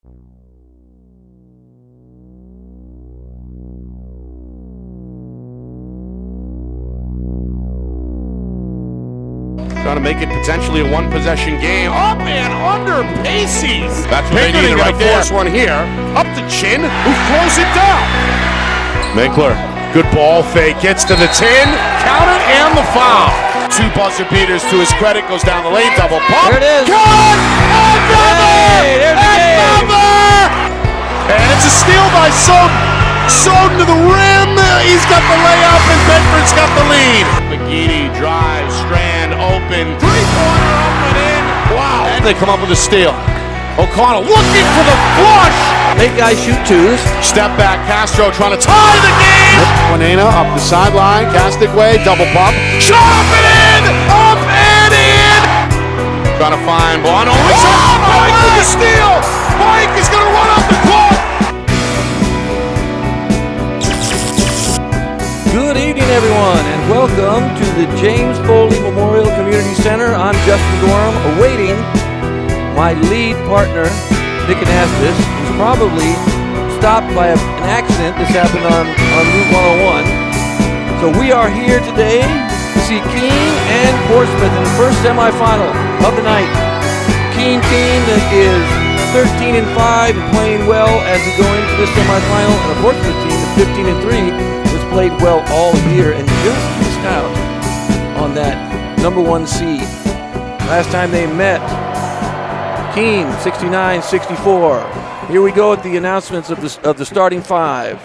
Trying to make it potentially a one-possession game. Up and under Pacey's. That's what they needed right there. Force one here. Up to Chin, who throws it down. Minkler, good ball fake, gets to the 10, count it, and the foul. Two buzzer beaters to his credit, goes down the lane, double pump. There it is. Cut! Another! Hey, there's the Another! And it's a steal by Soden to the rim. He's got the layup, and Bedford's got the lead. McGeady drives, Strand open, three-pointer up and in. Wow. And they come up with a steal. O'Connell looking for the flush. Make guys shoot twos. Step back, Castro trying to tie the game. Juanena up the sideline, Castic way, double pump. Shot up and in! Up and in! Trying to find Bono. Mike with the steal! Mike is going to run off the clock! Good evening, everyone, and welcome to the James Foley Memorial Community Center. I'm Justin Gorham, awaiting my lead partner, Nick Anastas, who's probably stopped by an accident. This happened on Route 101. So we are here today to see Keene and Portsmouth in the first semifinal of the night. Keene team that is 13-5 and playing well as we go into this semifinal, and a Portsmouth team that's 15-3 has played well all year and just missed out on that #1 seed. Last time they met, Keene 69-64. Here we go at the announcements of the starting five.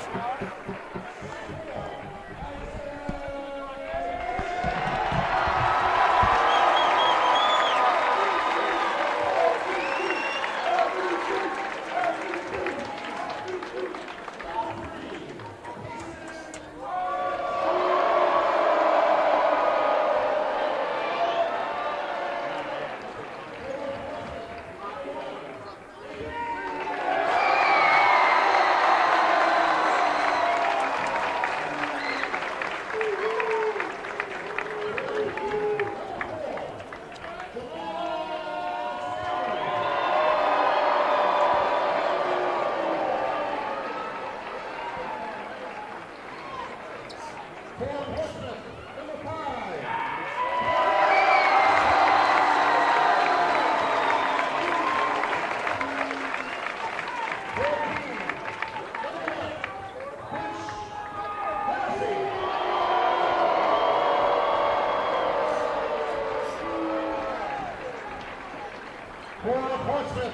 Portsmouth,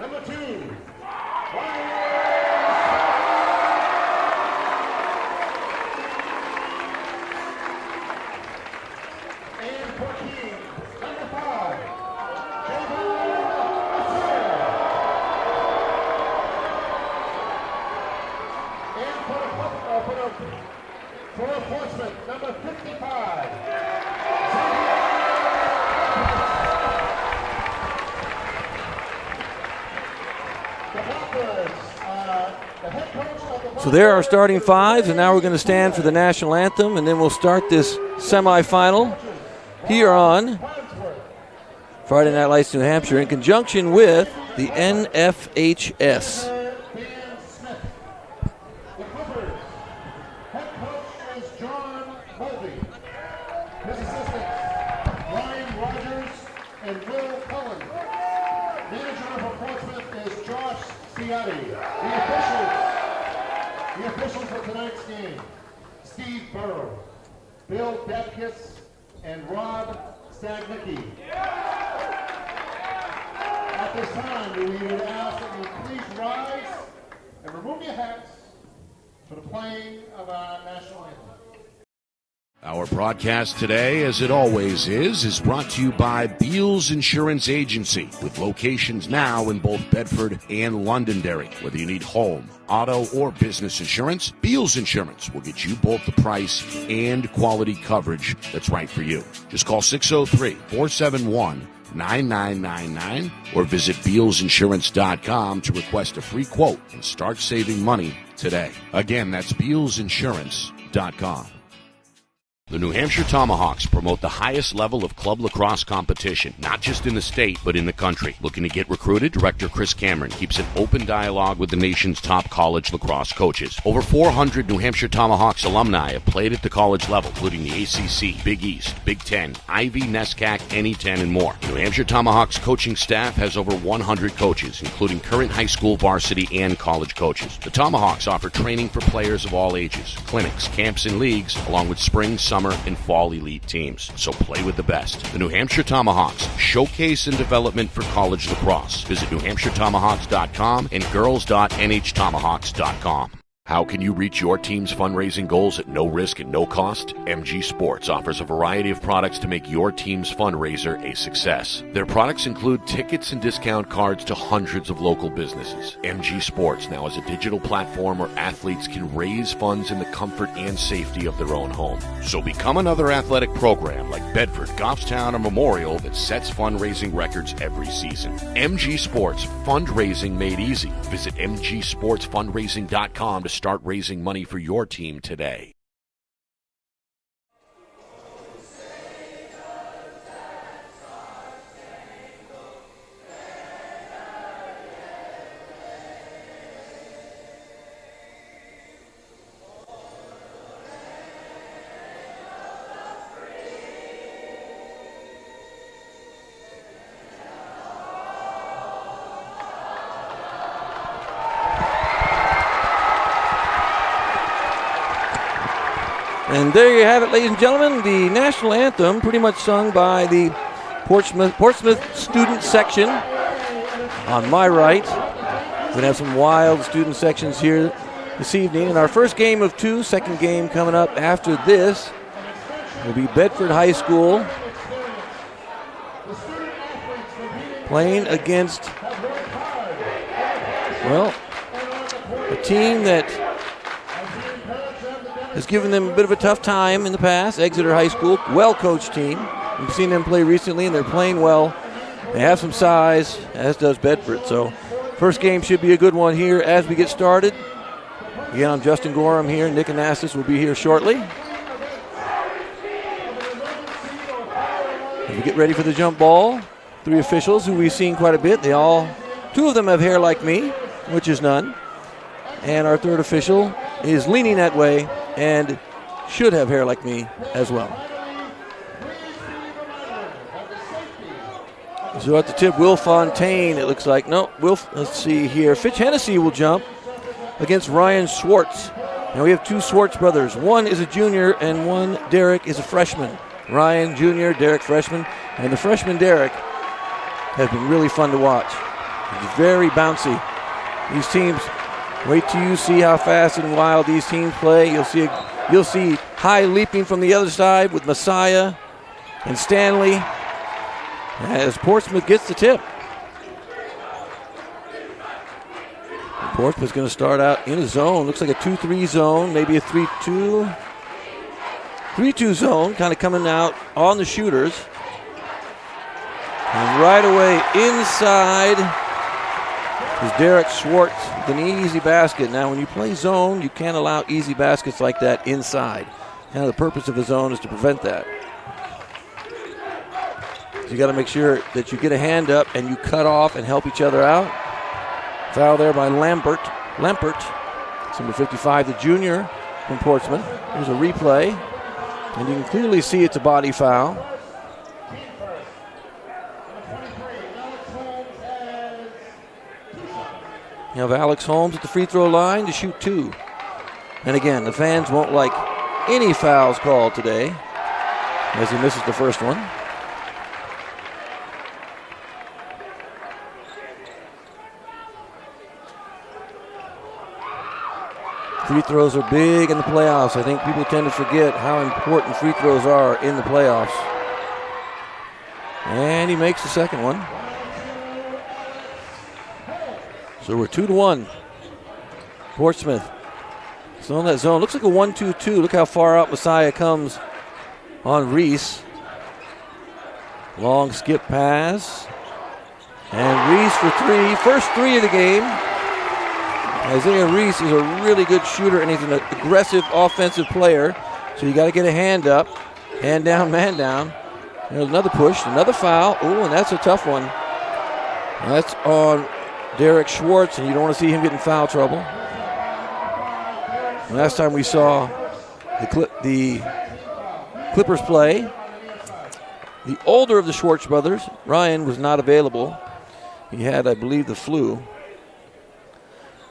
#2. And for Keene, #5. And for Portsmouth, #55. So there are starting fives, and now we're going to stand for the national anthem, and then we'll start this semifinal here on Friday Night Lights New Hampshire in conjunction with the NFHS. The officials for tonight's game: Steve Burrow, Bill Debkis, and Rob Stagnicki. At this time, we would ask that you please rise and remove your hats for the playing of our national anthem. Our broadcast today, as it always is brought to you by Beals Insurance Agency, with locations now in both Bedford and Londonderry. Whether you need home, auto, or business insurance, Beals Insurance will get you both the price and quality coverage that's right for you. Just call 603-471-9999 or visit BealsInsurance.com to request a free quote and start saving money today. Again, that's BealsInsurance.com. The New Hampshire Tomahawks promote the highest level of club lacrosse competition, not just in the state, but in the country. Looking to get recruited? Director Chris Cameron keeps an open dialogue with the nation's top college lacrosse coaches. Over 400 New Hampshire Tomahawks alumni have played at the college level, including the ACC, Big East, Big Ten, Ivy, NESCAC, NE10, and more. New Hampshire Tomahawks coaching staff has over 100 coaches, including current high school varsity and college coaches. The Tomahawks offer training for players of all ages, clinics, camps, and leagues, along with spring, summer, and fall elite teams. So play with the best. The New Hampshire Tomahawks, showcase and development for college lacrosse. Visit NewHampshireTomahawks.com and girls.nhtomahawks.com. How can you reach your team's fundraising goals at no risk and no cost? MG Sports offers a variety of products to make your team's fundraiser a success. Their products include tickets and discount cards to hundreds of local businesses. MG Sports now has a digital platform where athletes can raise funds in the comfort and safety of their own home. So become another athletic program like Bedford, Goffstown, or Memorial that sets fundraising records every season. MG Sports, fundraising made easy. Visit mgsportsfundraising.com to start raising money for your team today. And there you have it, ladies and gentlemen, the national anthem pretty much sung by the Portsmouth student section. On my right, we're going to have some wild student sections here this evening. And our first game of two, second game coming up after this, will be Bedford High School playing against, well, a team that has given them a bit of a tough time in the past. Exeter High School, well-coached team. We've seen them play recently, and they're playing well. They have some size, as does Bedford. So first game should be a good one here as we get started. Again, I'm Justin Gorham here. Nick Anastas will be here shortly. As we get ready for the jump ball, three officials who we've seen quite a bit. Two of them have hair like me, which is none. And our third official is leaning that way and should have hair like me as well. So at the tip, Will Fontaine, it looks like. No, let's see here. Fitch Hennessy will jump against Ryan Swartz. Now we have two Swartz brothers. One is a junior and one, Derek, is a freshman. Ryan, junior, Derek, freshman. And the freshman, Derek, has been really fun to watch. He's very bouncy. These teams, wait till you see how fast and wild these teams play. You'll see high leaping from the other side with Messiah and Stanley as Portsmouth gets the tip. Portsmouth's going to start out in a zone. Looks like a 2-3 zone, maybe a 3-2. 3-2 zone, kind of coming out on the shooters. And right away inside is Derek Swartz with an easy basket. Now, when you play zone, you can't allow easy baskets like that inside. Kind of the purpose of a zone is to prevent that. So you got to make sure that you get a hand up and you cut off and help each other out. Foul there by Lampert. It's number 55, the junior from Portsmouth. Here's a replay, and you can clearly see it's a body foul. You have Alex Holmes at the free throw line to shoot two. And again, the fans won't like any fouls called today as he misses the first one. Free throws are big in the playoffs. I think people tend to forget how important free throws are in the playoffs. And he makes the second one. So we're 2-1. Portsmouth still in that zone. Looks like a 1-2-2. Look how far out Messiah comes on Reese. Long skip pass. And Reese for three. First three of the game. Isaiah Reese is a really good shooter, and he's an aggressive offensive player. So you got to get a hand up, hand down, man down. There's another push, another foul. Oh, and that's a tough one. And that's on Derek Schwartz, and you don't want to see him get in foul trouble. Last time we saw the Clippers play, the older of the Schwartz brothers, Ryan, was not available. He had, I believe, the flu.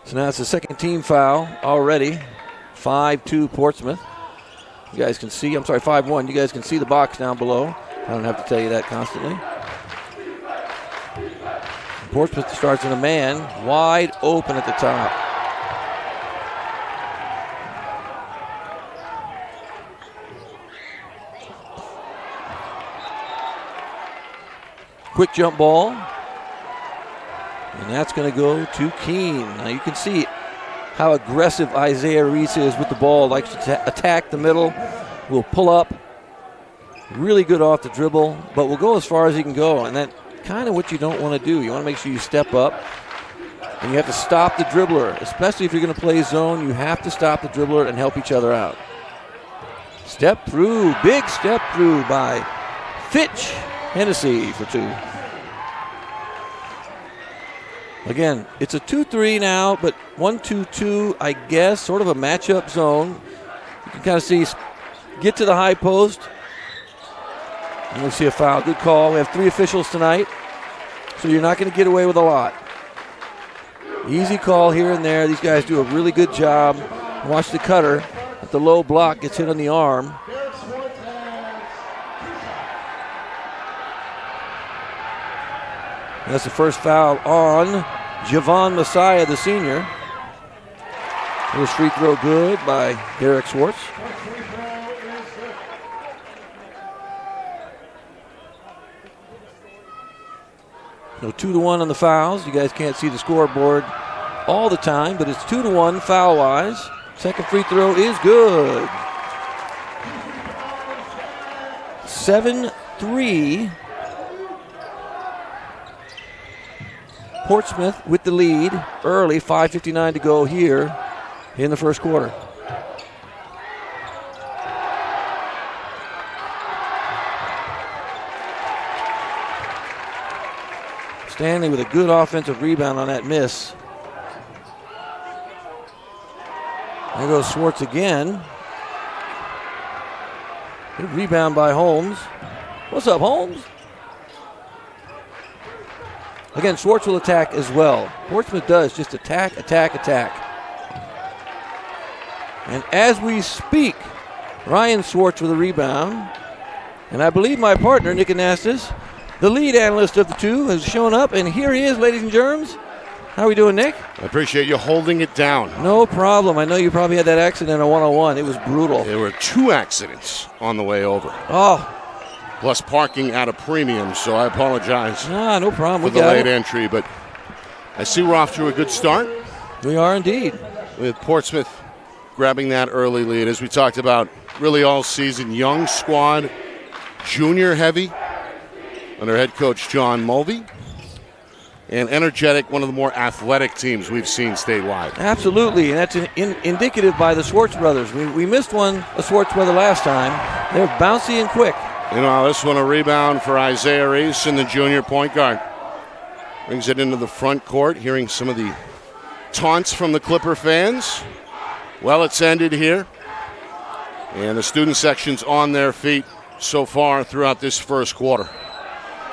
So now it's a second team foul already. 5-2 Portsmouth. You guys can see, 5-1. You guys can see the box down below. I don't have to tell you that constantly. Portsmouth starts in a man, wide open at the top. Quick jump ball. And that's going to go to Keene. Now you can see how aggressive Isaiah Reese is with the ball. Likes to attack the middle. Will pull up. Really good off the dribble, but will go as far as he can go. And that's kind of what you don't want to do. You want to make sure you step up. And you have to stop the dribbler. Especially if you're going to play zone, you have to stop the dribbler and help each other out. Step through. Big step through by Fitch Hennessy for 2. Again, it's a 2-3 now, but 1-2-2, I guess, sort of a matchup zone. You can kind of see, get to the high post. And we see a foul. Good call. We have 3 officials tonight, so you're not going to get away with a lot. Easy call here and there. These guys do a really good job. Watch the cutter at the low block, gets hit on the arm. And that's the first foul on Javon Messiah, the senior. First free throw good by Derek Schwartz. So 2-1 on the fouls. You guys can't see the scoreboard all the time, but it's 2-1 foul-wise. Second free throw is good. 7-3. Portsmouth with the lead early, 5:59 to go here in the first quarter. Stanley with a good offensive rebound on that miss. There goes Schwartz again. Good rebound by Holmes. What's up, Holmes? Again, Schwartz will attack as well. Portsmouth does just attack. And as we speak, Ryan Schwartz with a rebound. And I believe my partner, Nick Anastas, the lead analyst of the two, has shown up. And here he is, ladies and germs. How are we doing, Nick? I appreciate you holding it down. No problem. I know you probably had that accident on 101. It was brutal. There were 2 accidents on the way over. Oh. Plus parking at a premium, so I apologize. No problem. For the late entry, but I see we're off to a good start. We are indeed. With Portsmouth grabbing that early lead. As we talked about really all season, young squad, junior heavy, under head coach John Mulvey. And energetic, one of the more athletic teams we've seen statewide. Absolutely, and that's indicative by the Schwartz brothers. We missed a Schwartz brother last time. They're bouncy and quick. You know, this one a rebound for Isaiah Reese and the junior point guard. Brings it into the front court, hearing some of the taunts from the Clipper fans. Well, it's ended here. And the student section's on their feet so far throughout this first quarter.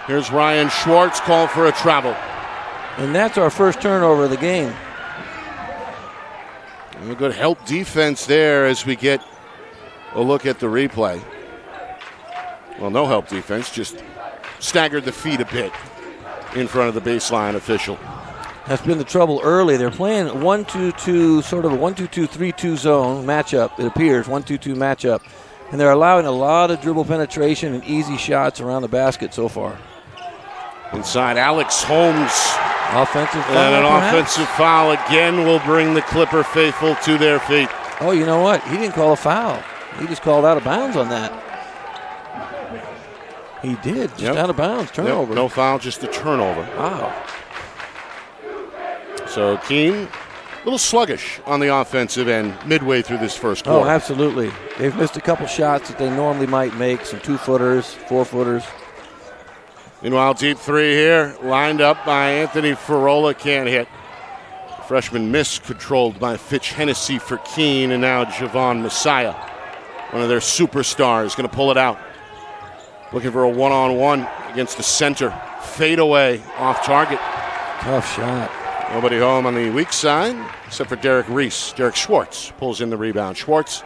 Here's Ryan Schwartz, called for a travel. And that's our first turnover of the game. And a good help defense there as we get a look at the replay. Well, no help defense, just staggered the feet a bit in front of the baseline official. That's been the trouble early. They're playing 1-2-2, sort of a 1-2-2-3-2 zone matchup, it appears, 1-2-2 matchup. And they're allowing a lot of dribble penetration and easy shots around the basket so far. Inside, Alex Holmes. Offensive foul. And an perhaps? offensive foul again will bring the Clipper faithful to their feet. Oh, you know what? He didn't call a foul. He just called out of bounds on that. He did, just out of bounds, turnover. No foul, just a turnover. Wow. So Keene little sluggish on the offensive end midway through this first quarter. Oh, absolutely. They've missed a couple shots that they normally might make, some 2-footers, 4-footers. Meanwhile, deep three here, lined up by Anthony Ferrola, can't hit. Freshman miss controlled by Fitch Hennessy for Keene, and now Javon Messiah, one of their superstars, going to pull it out. Looking for a one-on-one against the center. Fade away off target. Tough shot. Nobody home on the weak side except for Derek Reese. Derek Schwartz pulls in the rebound. Schwartz,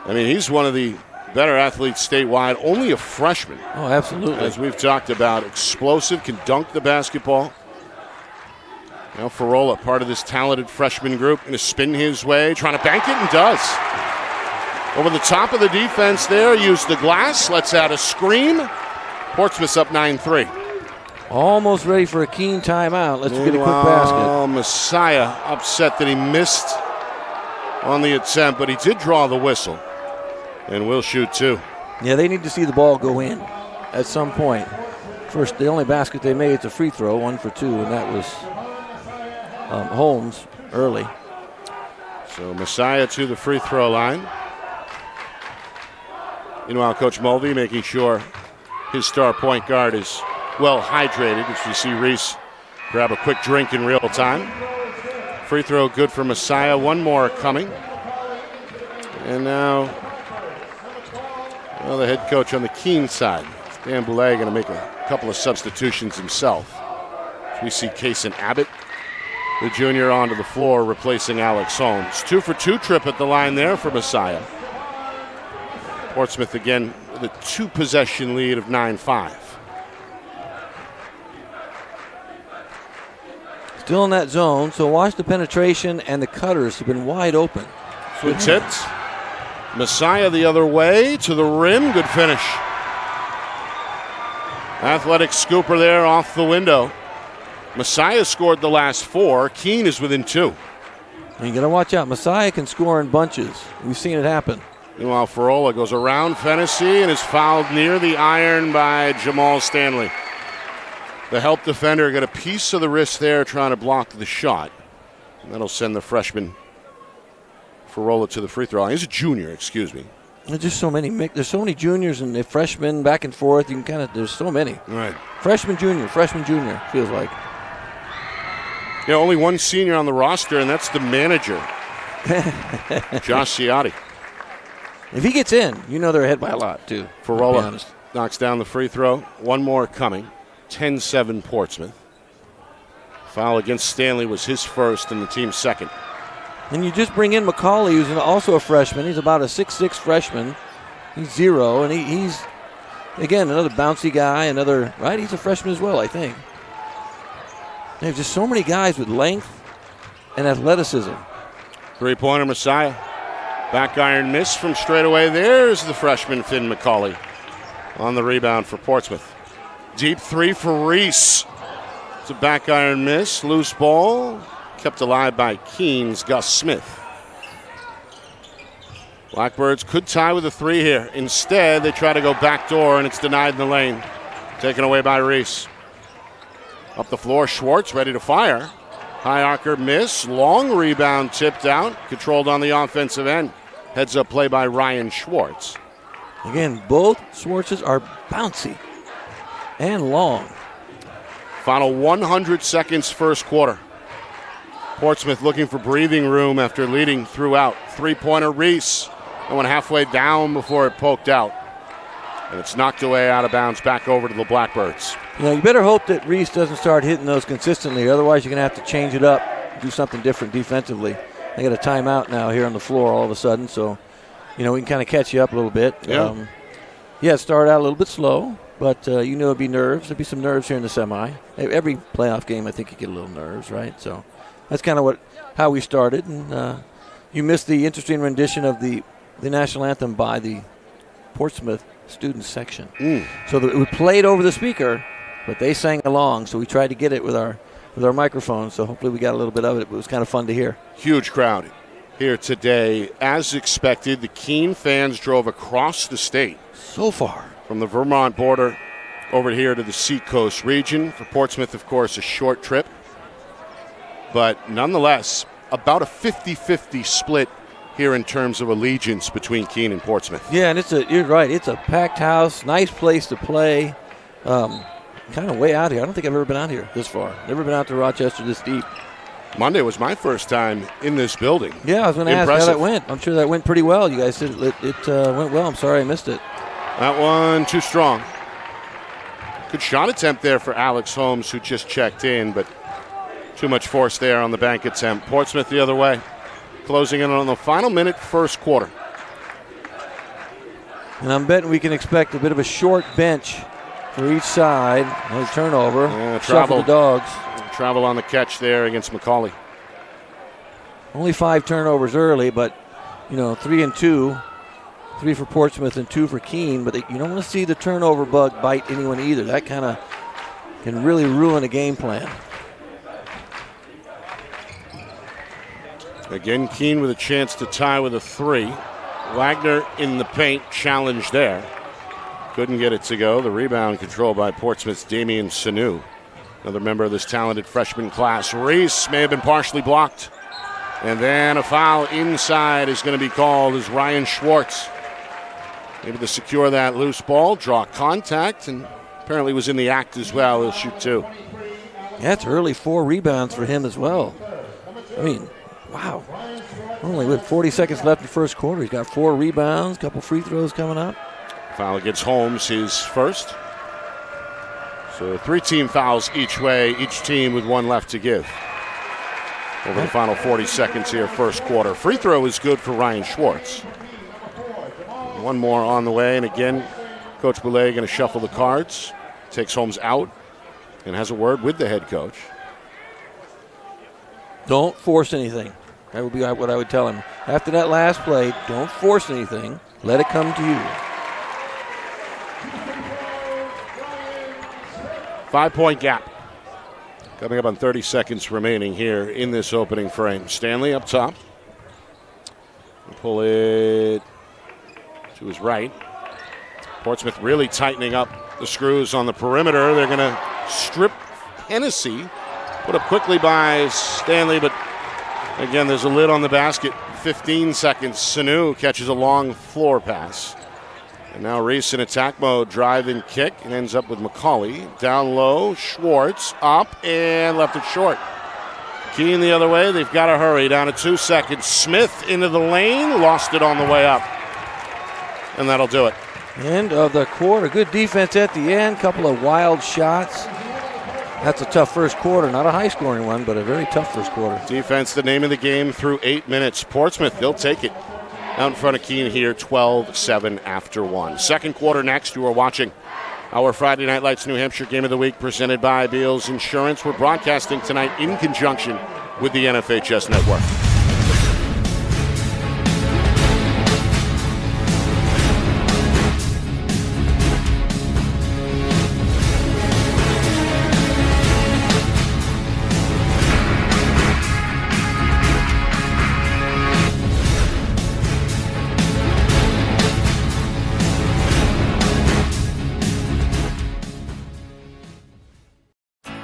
I mean, he's one of the better athletes statewide. Only a freshman. Oh, absolutely. As we've talked about, explosive, can dunk the basketball. Now Ferrola, part of this talented freshman group, going to spin his way, trying to bank it, and does. Over the top of the defense there, used the glass, lets out a scream. Portsmouth's up 9-3. Almost ready for a Keene timeout. Let's get a quick basket. Messiah upset that he missed on the attempt, but he did draw the whistle. And will shoot two. Yeah, they need to see the ball go in at some point. First, the only basket they made is a free throw, 1 for 2, and that was Holmes early. So Messiah to the free throw line. Meanwhile, Coach Mulvey making sure his star point guard is well hydrated. As you see Reese grab a quick drink in real time. Free throw good for Messiah. One more coming. And now, well, the head coach on the Keene side, Dan Boulay, going to make a couple of substitutions himself. We see Kaysen Abbott, the junior, onto the floor, replacing Alex Holmes. 2 for 2 trip at the line there for Messiah. Portsmouth again with a 2-possession lead of 9-5. Still in that zone, so watch the penetration, and the cutters have been wide open. Good tipped. Messiah the other way to the rim. Good finish. Athletic scooper there off the window. Messiah scored the last 4. Keene is within 2. And you got to watch out. Messiah can score in bunches. We've seen it happen. Meanwhile, Ferrola goes around Fennessy and is fouled near the iron by Jamal Stanley. The help defender got a piece of the wrist there trying to block the shot. And that'll send the freshman Ferrola to the free throw line. He's a junior, excuse me. There's just so many. There's so many juniors and the freshmen back and forth. You can there's so many. Right. Freshman, junior, feels like. Yeah, only one senior on the roster, and that's the manager, Josh Ciotti. If he gets in, you know they're ahead by a lot, too. Ferrola knocks down the free throw. One more coming. 10-7 Portsmouth. Foul against Stanley was his first and the team's second. And you just bring in McCauley, who's also a freshman. He's about a 6'6 freshman. He's 0, and he's, again, another bouncy guy, right? He's a freshman as well, I think. There's just so many guys with length and athleticism. Three-pointer Messiah. Back iron miss from straight away. There's the freshman Finn McCauley on the rebound for Portsmouth. Deep three for Reese. It's a back iron miss. Loose ball. Kept alive by Keene's Gus Smith. Blackbirds could tie with a 3 here. Instead, they try to go backdoor, and it's denied in the lane. Taken away by Reese. Up the floor, Schwartz ready to fire. High archer miss. Long rebound tipped out. Controlled on the offensive end. Heads up play by Ryan Schwartz. Again, both Schwartzes are bouncy and long. Final 100 seconds first quarter. Portsmouth looking for breathing room after leading throughout. Three-pointer Reese. That went halfway down before it poked out. And it's knocked away out of bounds back over to the Blackbirds. You better hope that Reese doesn't start hitting those consistently. Otherwise, you're going to have to change it up, do something different defensively. They got a timeout now here on the floor all of a sudden. So, we can kind of catch you up a little bit. Yeah. It started out a little bit slow, but it'd be nerves. There'd be some nerves here in the semi. Every playoff game, I think you get a little nerves, right? So that's kind of how we started. And you missed the interesting rendition of the national anthem by the Portsmouth student section. So we played over the speaker, but they sang along. So we tried to get it with our microphones. So hopefully we got a little bit of it. But it was kind of fun to hear. Huge crowd here today. As expected, the Keene fans drove across the state. So far. From the Vermont border over here to the Seacoast region. For Portsmouth, of course, a short trip. But nonetheless, about a 50-50 split here in terms of allegiance between Keene and Portsmouth. Yeah, and you're right. It's a packed house, nice place to play. Kind of way out here. I don't think I've ever been out here this far. Never been out to Rochester this deep. Monday was my first time in this building. Yeah, I was going to ask how that went. I'm sure that went pretty well. You guys said it went well. I'm sorry I missed it. That one too strong. Good shot attempt there for Alex Holmes, who just checked in, but too much force there on the bank attempt. Portsmouth the other way, closing in on the final minute, first quarter. And I'm betting we can expect a bit of a short bench for each side. No turnover. Shuffle the dogs. Travel on the catch there against McCauley. Only 5 turnovers early, but 3 and 2. 3 for Portsmouth and 2 for Keene. But you don't want to see the turnover bug bite anyone either. That kind of can really ruin a game plan. Again, Keene with a chance to tie with a 3. Wagner in the paint, challenge there. Couldn't get it to go. The rebound controlled by Portsmouth's Damian Sanu. Another member of this talented freshman class. Reese may have been partially blocked. And then a foul inside is going to be called as Ryan Schwartz, able to secure that loose ball, draw contact, and apparently was in the act as well. He'll shoot 2. Yeah, it's early 4 rebounds for him as well. I mean, wow. Only with 40 seconds left in the first quarter. He's got 4 rebounds, a couple free throws coming up. Foul against Holmes, his first. So 3 team fouls each way, each team with 1 left to give. Over the final 40 seconds here, first quarter. Free throw is good for Ryan Schwartz. 1 more on the way, and again, Coach Boulay going to shuffle the cards. Takes Holmes out and has a word with the head coach. Don't force anything. That would be what I would tell him. After that last play, don't force anything. Let it come to you. 5-point gap. Coming up on 30 seconds remaining here in this opening frame. Stanley up top. Pull it to his right. Portsmouth really tightening up the screws on the perimeter. They're going to strip Hennessy. Put up quickly by Stanley, but again, there's a lid on the basket. 15 seconds. Sanu catches a long floor pass. And now Reese in attack mode, drive and kick, and ends up with McCauley. Down low, Schwartz up and left it short. Keene the other way, they've got to hurry. Down to 2 seconds. Smith into the lane, lost it on the way up. And that'll do it. End of the quarter. Good defense at the end, couple of wild shots. That's a tough first quarter, not a high-scoring one, but a very tough first quarter. Defense, the name of the game through 8 minutes. Portsmouth, they'll take it. Out in front of Keene here, 12-7 after 1. Second quarter next. You are watching our Friday Night Lights New Hampshire Game of the Week presented by Beals Insurance. We're broadcasting tonight in conjunction with the NFHS Network.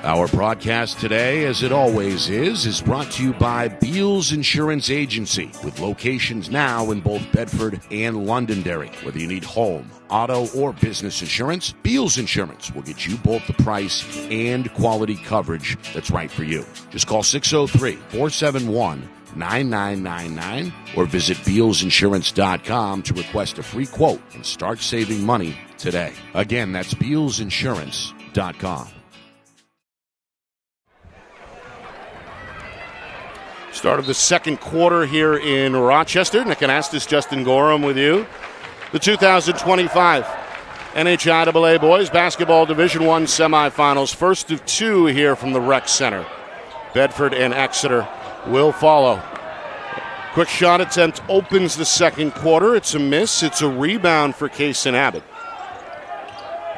Our broadcast today, as it always is brought to you by Beals Insurance Agency, with locations now in both Bedford and Londonderry. Whether you need home, auto, or business insurance, Beals Insurance will get you both the price and quality coverage that's right for you. Just call 603-471-9999 or visit BealsInsurance.com to request a free quote and start saving money today. Again, that's BealsInsurance.com. Start of the second quarter here in Rochester. Nick Anastas, Justin Gorham with you. The 2025 NHIAA Boys Basketball Division I Semifinals. First of 2 here from the Rec Center. Bedford and Exeter will follow. Quick shot attempt opens the second quarter. It's a miss. It's a rebound for Kaysen Abbott.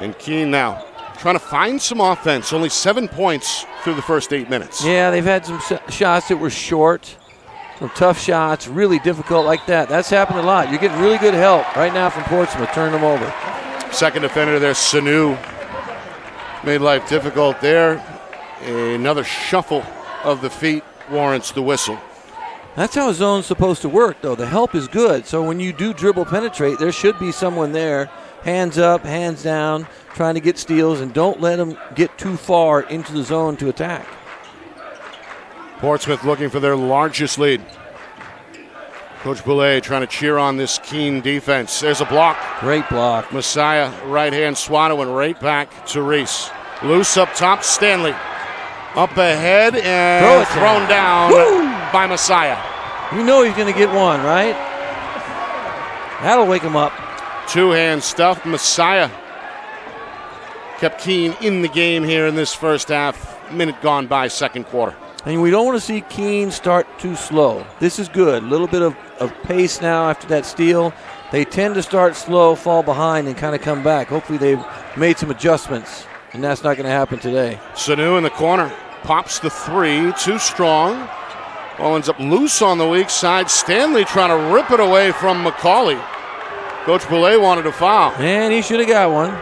And Keene now trying to find some offense. Only 7 points through the first 8 minutes. Yeah, they've had some shots that were short, some tough shots, really difficult like that. That's happened a lot. You're getting really good help right now from Portsmouth. Turn them over. Second defender there, Sanu, made life difficult there. Another shuffle of the feet warrants the whistle. That's how a zone's supposed to work, though. The help is good. So when you do dribble penetrate, there should be someone there, hands up, hands down, trying to get steals, and don't let them get too far into the zone to attack. Portsmouth looking for their largest lead. Coach Boulay trying to cheer on this Keene defense. There's a block. Great block. Messiah, right-hand swatto, and right back to Reese. Loose up top, Stanley. Up ahead and thrown down by Messiah. You know he's going to get one, right? That'll wake him up. Two-hand stuff. Messiah kept Keene in the game here in this first half. Minute gone by, second quarter. And we don't want to see Keene start too slow. This is good. A little bit of pace now after that steal. They tend to start slow, fall behind, and kind of come back. Hopefully they've made some adjustments, and that's not going to happen today. Sanu in the corner. Pops the three. Too strong. Ball ends up loose on the weak side. Stanley trying to rip it away from McCauley. Coach Boulay wanted a foul. And he should have got one.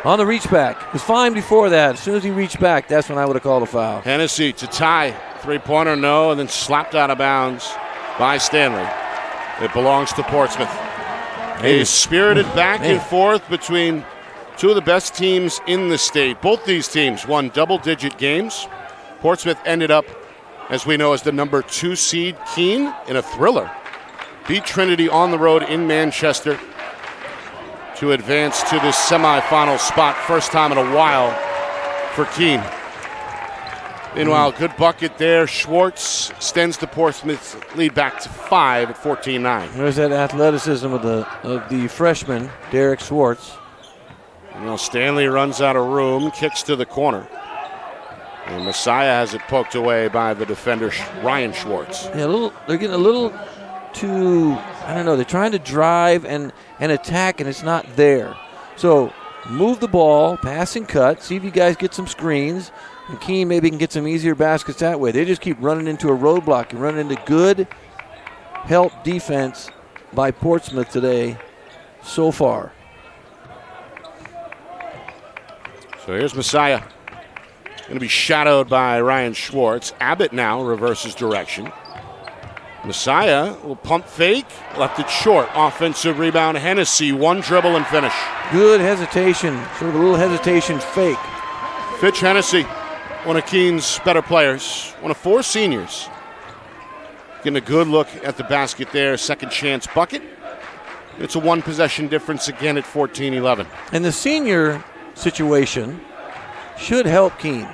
On the reach back. It was fine before that. As soon as he reached back, that's when I would have called a foul. Hennessy to tie. Three-pointer, no, and then slapped out of bounds by Stanley. It belongs to Portsmouth. A spirited back and forth between two of the best teams in the state. Both these teams won double-digit games. Portsmouth ended up, as we know, as the number 2 seed. Keene, in a thriller, beat Trinity on the road in Manchester to advance to this semifinal spot. First time in a while for Keene. Meanwhile, good bucket there. Schwartz extends the Portsmouth's lead back to 5 at 14-9. There's that athleticism of the freshman, Derek Schwartz. Now Stanley runs out of room, kicks to the corner. And Messiah has it poked away by the defender, Ryan Schwartz. Yeah, they're getting a little too, I don't know, they're trying to drive and attack, and it's not there. So move the ball, pass and cut, see if you guys get some screens, and Keene maybe can get some easier baskets that way. They just keep running into a roadblock and running into good help defense by Portsmouth today so far. So here's Messiah. Going to be shadowed by Ryan Schwartz. Abbott now reverses direction. Messiah will pump fake, left it short. Offensive rebound, Hennessy, one dribble and finish. Good hesitation, sort of a little hesitation fake. Fitch Hennessy, one of Keene's better players, one of 4 seniors. Getting a good look at the basket there, second chance bucket. It's a one possession difference again at 14-11. And the senior situation should help Keene.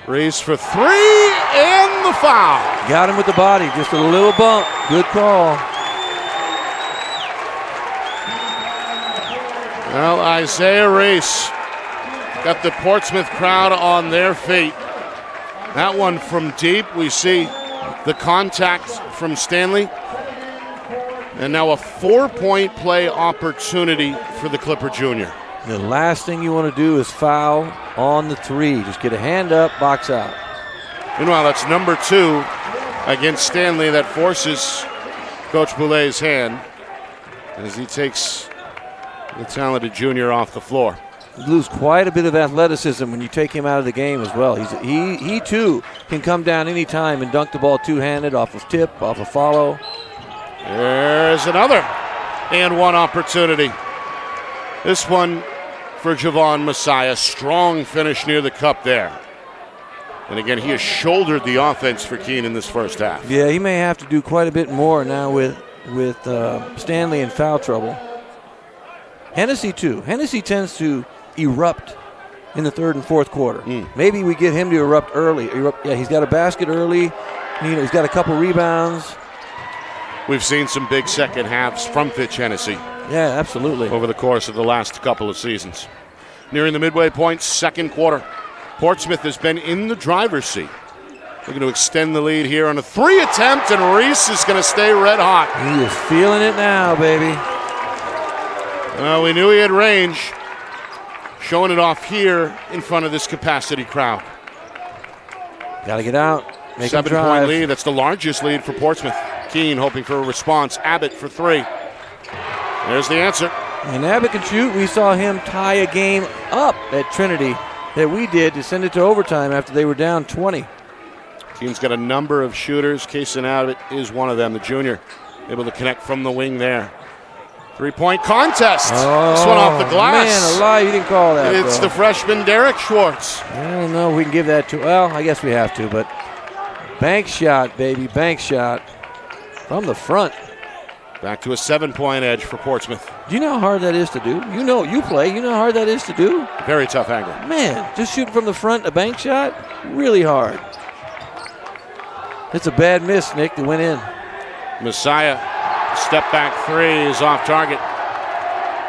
Reese for 3 and the foul. Got him with the body, just a little bump. Good call. Well, Isaiah Reese got the Portsmouth crowd on their feet. That one from deep. We see the contact from Stanley. And now a 4-point play opportunity for the Clipper Junior. The last thing you want to do is foul on the 3. Just get a hand up, box out. Meanwhile, that's number 2 against Stanley that forces Coach Boulet's hand as he takes the talented junior off the floor. You lose quite a bit of athleticism when you take him out of the game as well. He too can come down any time and dunk the ball two-handed off of tip, off of follow. There's another and one opportunity. This one for Javon Messiah. Strong finish near the cup there. And again, he has shouldered the offense for Keene in this first half. Yeah, he may have to do quite a bit more now with Stanley in foul trouble. Hennessy too. Hennessy tends to erupt in the third and fourth quarter. Maybe we get him to erupt early. Yeah, he's got a basket early. He's got a couple rebounds. We've seen some big second halves from Fitch Hennessy. Yeah, absolutely. Over the course of the last couple of seasons. Nearing the midway point, second quarter. Portsmouth has been in the driver's seat. Looking to extend the lead here on a 3 attempt, and Reese is going to stay red hot. He is feeling it now, baby. Well, we knew he had range. Showing it off here in front of this capacity crowd. Got to get out. Make 7-point lead. That's the largest lead for Portsmouth. Keene hoping for a response. Abbott for 3. There's the answer. And Abbott can shoot. We saw him tie a game up at Trinity that we did to send it to overtime after they were down 20. Keene's got a number of shooters. Kaysen Abbott is one of them, the junior. Able to connect from the wing there. 3-point contest. This one off the glass. Man alive, you didn't call that. It's the freshman Derek Schwartz. I don't know if we can give that to, well, I guess we have to, but bank shot, baby, bank shot from the front. Back to a 7-point edge for Portsmouth. Do you know how hard that is to do? You know, you play, you know how hard that is to do? Very tough angle. Man, just shooting from the front, a bank shot, really hard. It's a bad miss, Nick, that went in. Messiah, step back three is off target.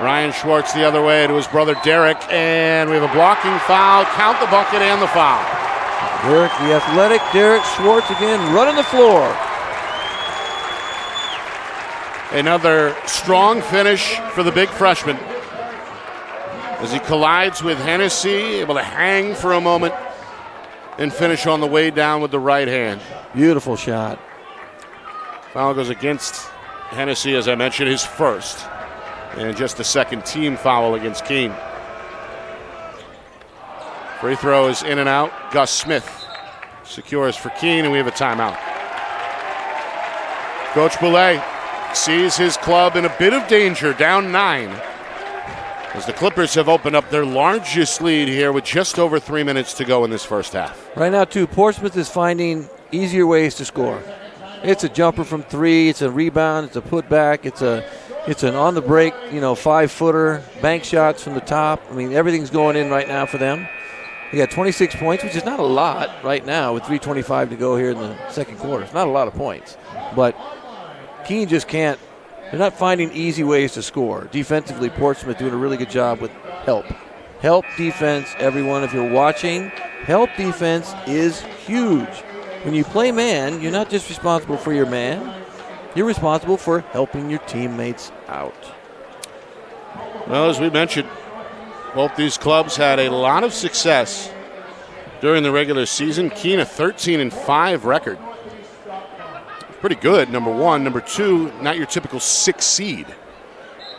Ryan Schwartz the other way to his brother Derek, and we have a blocking foul. Count the bucket and the foul. Derek, the athletic Derek Schwartz again, running the floor. Another strong finish for the big freshman as he collides with Hennessy, able to hang for a moment and finish on the way down with the right hand. Beautiful shot. Foul goes against Hennessy, as I mentioned, his first, and just the second team foul against Keene. Free throw is in and out. Gus Smith secures for Keene, and we have a timeout. Coach Boulay sees his club in a bit of danger, down 9, as the Clippers have opened up their largest lead here with just over 3 minutes to go in this first half. Right now, too, Portsmouth is finding easier ways to score. It's a jumper from 3, it's a rebound, it's a putback, it's an on the break, 5-footer, bank shots from the top. I mean, everything's going in right now for them. They got 26 points, which is not a lot right now with 3:25 to go here in the second quarter. It's not a lot of points, but Keene just can't. They're not finding easy ways to score. Defensively, Portsmouth doing a really good job with help. Help defense, everyone. If you're watching, help defense is huge. When you play man, you're not just responsible for your man. You're responsible for helping your teammates out. Well, as we mentioned, both these clubs had a lot of success during the regular season. Keene a 13-5 record. Pretty good, number one. Number two, not your typical 6 seed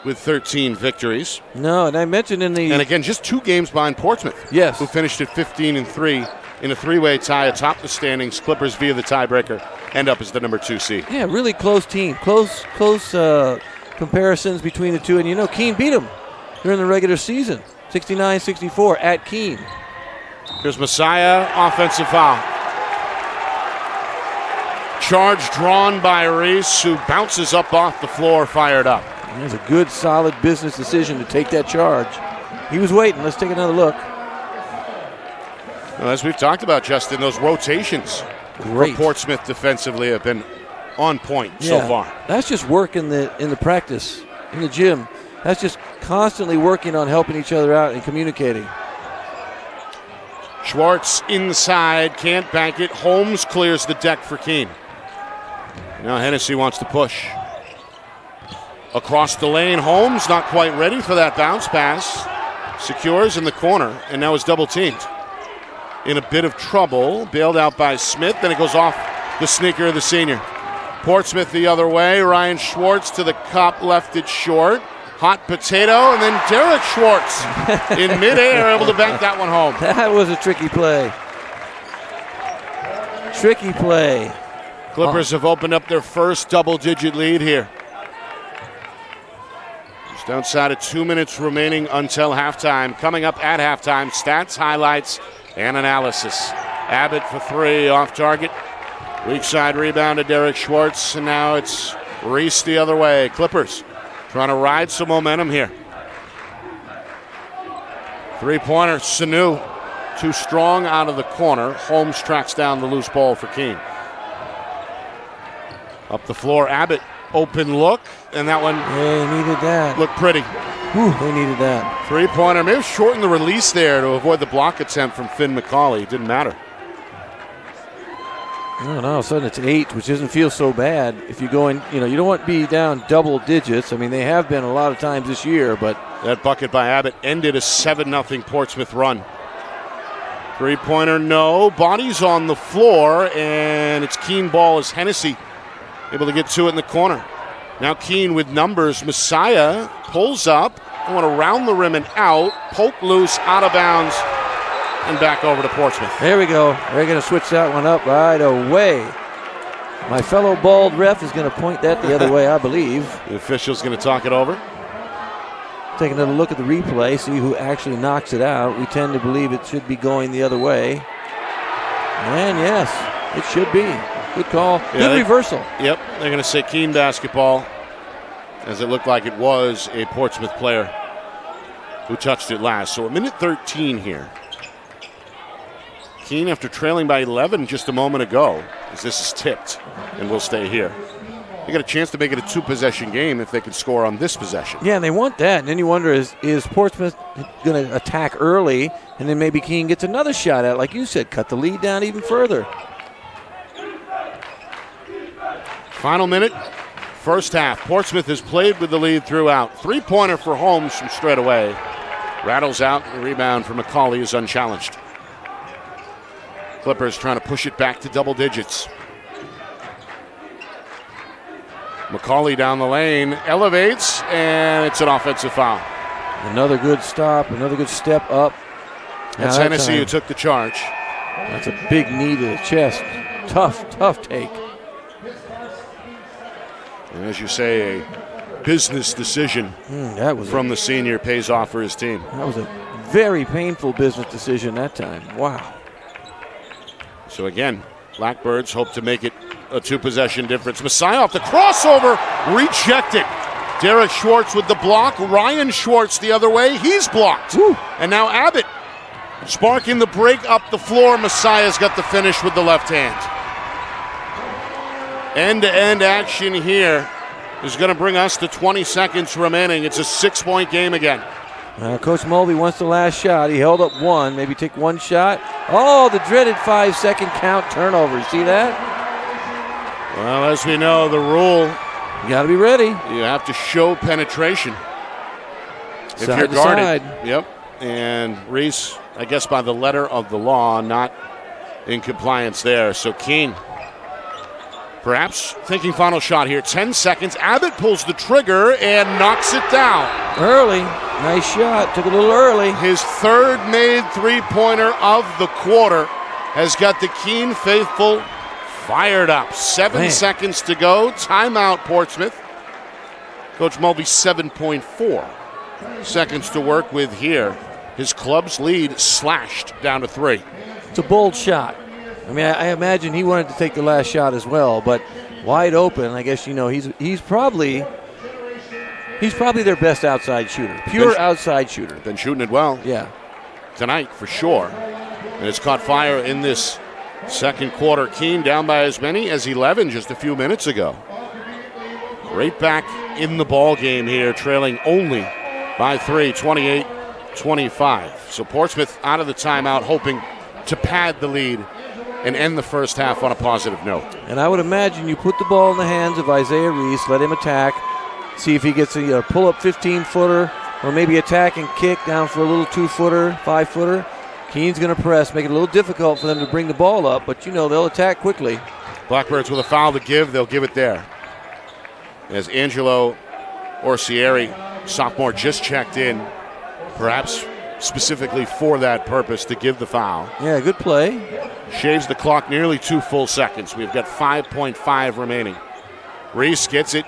with 13 victories. No, and I mentioned in the... And again, just 2 games behind Portsmouth. Yes. Who finished at 15-3 in a 3-way tie atop the standings. Clippers via the tiebreaker end up as the number 2 seed. Yeah, really close team. Close comparisons between the two. And Keene beat them during the regular season. 69-64 at Keene. Here's Messiah, offensive foul. Charge drawn by Reese, who bounces up off the floor, fired up. It was a good, solid business decision to take that charge. He was waiting. Let's take another look. Well, as we've talked about, Justin, those rotations for Portsmouth defensively have been on point so far. That's just work in the practice, in the gym. That's just constantly working on helping each other out and communicating. Schwartz inside, can't bank it. Holmes clears the deck for Keene. Now Hennessy wants to push. Across the lane, Holmes not quite ready for that bounce pass. Secures in the corner, and now is double teamed. In a bit of trouble, bailed out by Smith, then it goes off the sneaker of the senior. Portsmouth the other way, Ryan Schwartz to the cup, left it short. Hot potato, and then Derek Schwartz in midair, able to bank that one home. That was a tricky play. Tricky play. Clippers have opened up their first double-digit lead here. Just outside of 2 minutes remaining until halftime. Coming up at halftime, stats, highlights, and analysis. Abbott for 3, off target. Weak side rebound to Derek Schwartz, and now it's Reese the other way. Clippers trying to ride some momentum here. 3-pointer, Sanu, too strong out of the corner. Holmes tracks down the loose ball for Keene. Up the floor, Abbott, open look, and that one They needed that. looked pretty. They needed that. 3-pointer, maybe shorten the release there to avoid the block attempt from Finn McCauley. It didn't matter. No, all of a sudden it's 8, which doesn't feel so bad. If you go in, you don't want to be down double digits. I mean, they have been a lot of times this year, but that bucket by Abbott ended a 7-0 Portsmouth run. 3-pointer, no. Bodies on the floor, and it's Keene ball as Hennessy able to get to it in the corner. Now Keene with numbers. Messiah pulls up. I want to round the rim and out. Poke loose, out of bounds. and back over to Portsmouth. There we go. They're going to switch that one up right away. My fellow bald ref is going to point that the other way, I believe. The official's going to talk it over. Take another look at the replay, see who actually knocks it out. We tend to believe it should be going the other way. And yes, it should be. Good call. Good reversal. Yep, they're going to say Keene basketball, as it looked like it was a Portsmouth player who touched it last. So a minute 13 here. Keene, after trailing by 11 just a moment ago, as this is tipped and will stay here. They got a chance to make it a two-possession game if they could score on this possession. Yeah, and they want that. And then you wonder, is Portsmouth going to attack early, and then maybe Keene gets another shot at it, like you said, cut the lead down even further. Final minute, first half. Portsmouth has played with the lead throughout. Three-pointer for Holmes from straight away. Rattles out. The rebound for McCauley is unchallenged. Clippers trying to push it back to double digits. McCauley down the lane, elevates, and it's an offensive foul. Another good stop, another good step up. That's Hennessy who took the charge. That's a big knee to the chest. Tough take. And as you say, a business decision That was from the senior pays off for his team. That was a very painful business decision that time. Wow. So again, Blackbirds hope to make it a two-possession difference. Messiah off the crossover, rejected. Derek Schwartz with the block. Ryan Schwartz the other way. He's blocked. Woo. And now Abbott sparking the break up the floor. Messiah's got the finish with the left hand. End-to-end action here is going to bring us to 20 seconds remaining. It's a 6-point game again. Coach Mulvey wants the last shot. He held up one. Maybe take one shot. Oh, the dreaded 5-second count turnover. You see that? Well, as we know, the rule, You got to be ready. you have to show penetration if Side you're to guarded. side. Yep. And Reese, I guess by the letter of the law, not in compliance there. So Keene, perhaps thinking final shot here. 10 seconds. Abbott pulls the trigger and knocks it down. Early. Nice shot. Took it a little early. His third made three-pointer of the quarter has got the Keene faithful fired up. 7 seconds to go. Timeout, Portsmouth. Coach Mulvey, 7.4 seconds to work with here. His club's lead slashed down to 3. It's a bold shot. I mean, I imagine he wanted to take the last shot as well, but wide open. I guess he's probably their best outside shooter, pure outside shooter. Been shooting it well, Yeah. tonight for sure, and it's caught fire in this second quarter. Keene down by as many as 11 just a few minutes ago. Right back in the ball game here, trailing only by 3, 28-25. So Portsmouth out of the timeout, hoping to pad the lead and end the first half on a positive note. And I would imagine you put the ball in the hands of Isaiah Reese, let him attack, see if he gets a pull-up 15-footer or maybe attack and kick down for a little 2-footer, 5-footer. Keene's going to press, make it a little difficult for them to bring the ball up, but they'll attack quickly. Blackbirds with a foul to give, they'll give it there. As Angelo Orsieri, sophomore, just checked in, perhaps specifically for that purpose to give the foul. Yeah, good play. Shaves the clock nearly 2 full seconds. We've got 5.5 remaining. Reese gets it,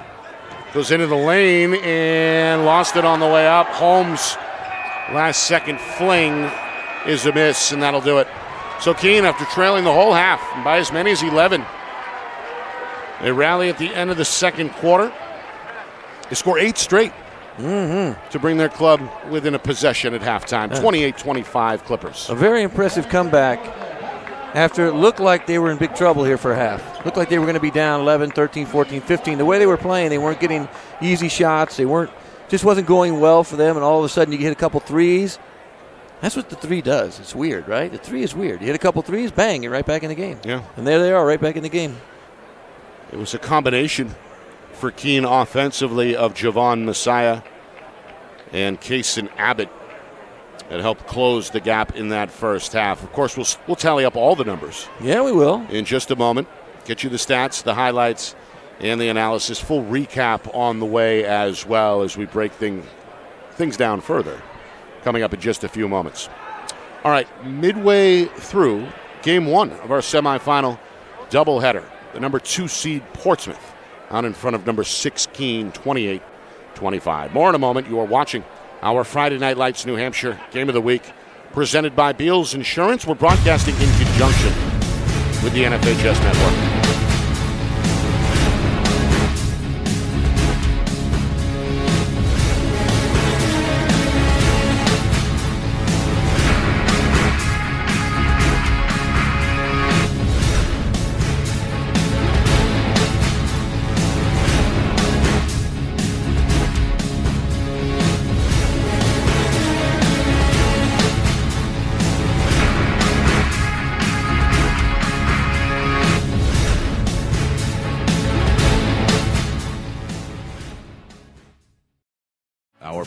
goes into the lane and lost it on the way up. Holmes' last second fling is a miss, and that'll do it. So Keene, after trailing the whole half by as many as 11, they rally at the end of the second quarter. They score 8 straight to bring their club within a possession at halftime. 28-25 Clippers. A very impressive comeback after it looked like they were in big trouble here for a half. Looked like they were going to be down 11, 13, 14, 15. The way they were playing, they weren't getting easy shots. Just wasn't going well for them, and all of a sudden you hit a couple threes. That's what the 3 does. It's weird, right? The 3 is weird. You hit a couple threes, bang, you're right back in the game. Yeah. And there they are, right back in the game. It was a combination for Keene offensively of Javon Messiah and Kaysen Abbott that helped close the gap in that first half. Of course, we'll tally up all the numbers. Yeah, we will. In just a moment. Get you the stats, the highlights, and the analysis. Full recap on the way as well as we break things down further. Coming up in just a few moments. All right, midway through game one of our semifinal doubleheader. The number 2 seed Portsmouth out in front of number 6 Keene, 28-25. More in a moment. You are watching our Friday Night Lights New Hampshire Game of the Week, presented by Beals Insurance. We're broadcasting in conjunction with the NFHS Network.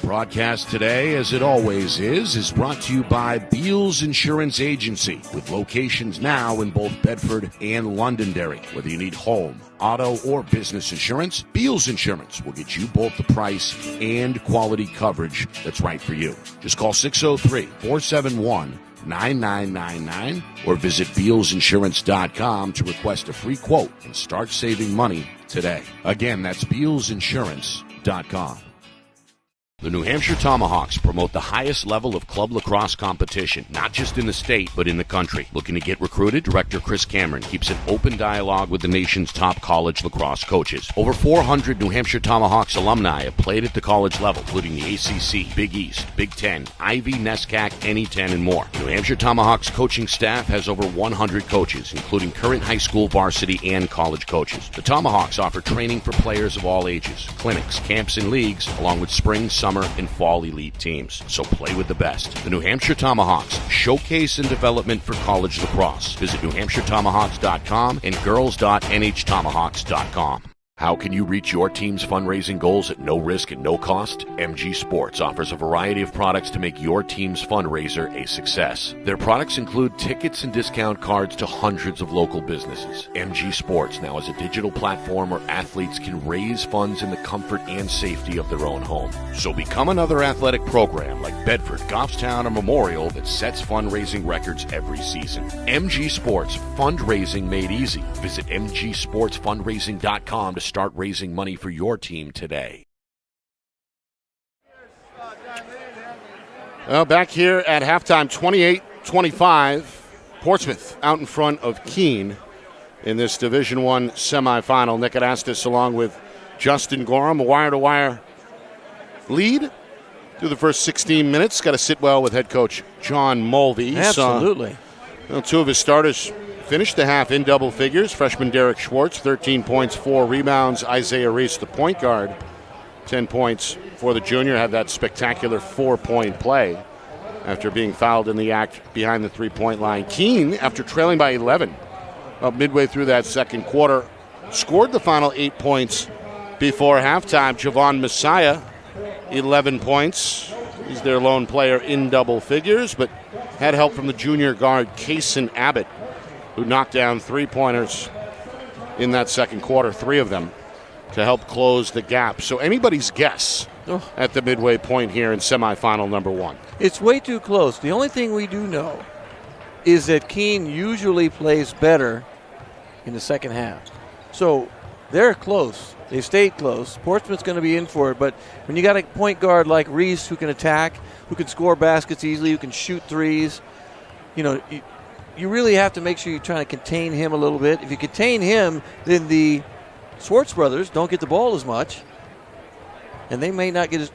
Broadcast today, as it always is brought to you by Beals Insurance Agency, with locations now in both Bedford and Londonderry. Whether you need home, auto, or business insurance, Beals Insurance will get you both the price and quality coverage that's right for you. Just call 603-471-9999 or visit BealsInsurance.com to request a free quote and start saving money today. Again, that's BealsInsurance.com. The New Hampshire Tomahawks promote the highest level of club lacrosse competition, not just in the state, but in the country. Looking to get recruited? Director Chris Cameron keeps an open dialogue with the nation's top college lacrosse coaches. Over 400 New Hampshire Tomahawks alumni have played at the college level, including the ACC, Big East, Big Ten, Ivy, NESCAC, NE10, and more. The New Hampshire Tomahawks coaching staff has over 100 coaches, including current high school, varsity, and college coaches. The Tomahawks offer training for players of all ages, clinics, camps, and leagues, along with spring, summer, and fall elite teams. So play with the best. The New Hampshire Tomahawks, showcase and development for college lacrosse. Visit NewHampshireTomahawks.com and girls.nhtomahawks.com. How can you reach your team's fundraising goals at no risk and no cost? MG Sports offers a variety of products to make your team's fundraiser a success. Their products include tickets and discount cards to hundreds of local businesses. MG Sports now has a digital platform where athletes can raise funds in the comfort and safety of their own home. So become another athletic program like Bedford, Goffstown, or Memorial that sets fundraising records every season. MG Sports, fundraising made easy. Visit mgsportsfundraising.com to start raising money for your team today. Well, back here at halftime, 28-25, Portsmouth out in front of Keene in this Division I semifinal. Nick Anastas along with Justin Gorham, a wire-to-wire lead through the first 16 minutes. Got to sit well with head coach John Mulvey. Absolutely. Two of his starters finished the half in double figures. Freshman Derek Schwartz, 13 points, 4 rebounds. Isaiah Reese, the point guard, 10 points for the junior. Had that spectacular 4-point play after being fouled in the act behind the three-point line. Keene, after trailing by 11, midway through that second quarter, scored the final 8 points before halftime. Javon Messiah, 11 points. He's their lone player in double figures, but had help from the junior guard, Kaysen Abbott, who knocked down three-pointers in that second quarter, 3 of them, to help close the gap. So anybody's guess at the midway point here in semifinal number 1. It's way too close. The only thing we do know is that Keene usually plays better in the second half. So they're close. They stayed close. Portsmouth's going to be in for it, but when you got a point guard like Reese who can attack, who can score baskets easily, who can shoot threes, you really have to make sure you're trying to contain him a little bit. If you contain him, then the Schwartz brothers don't get the ball as much, and they may not get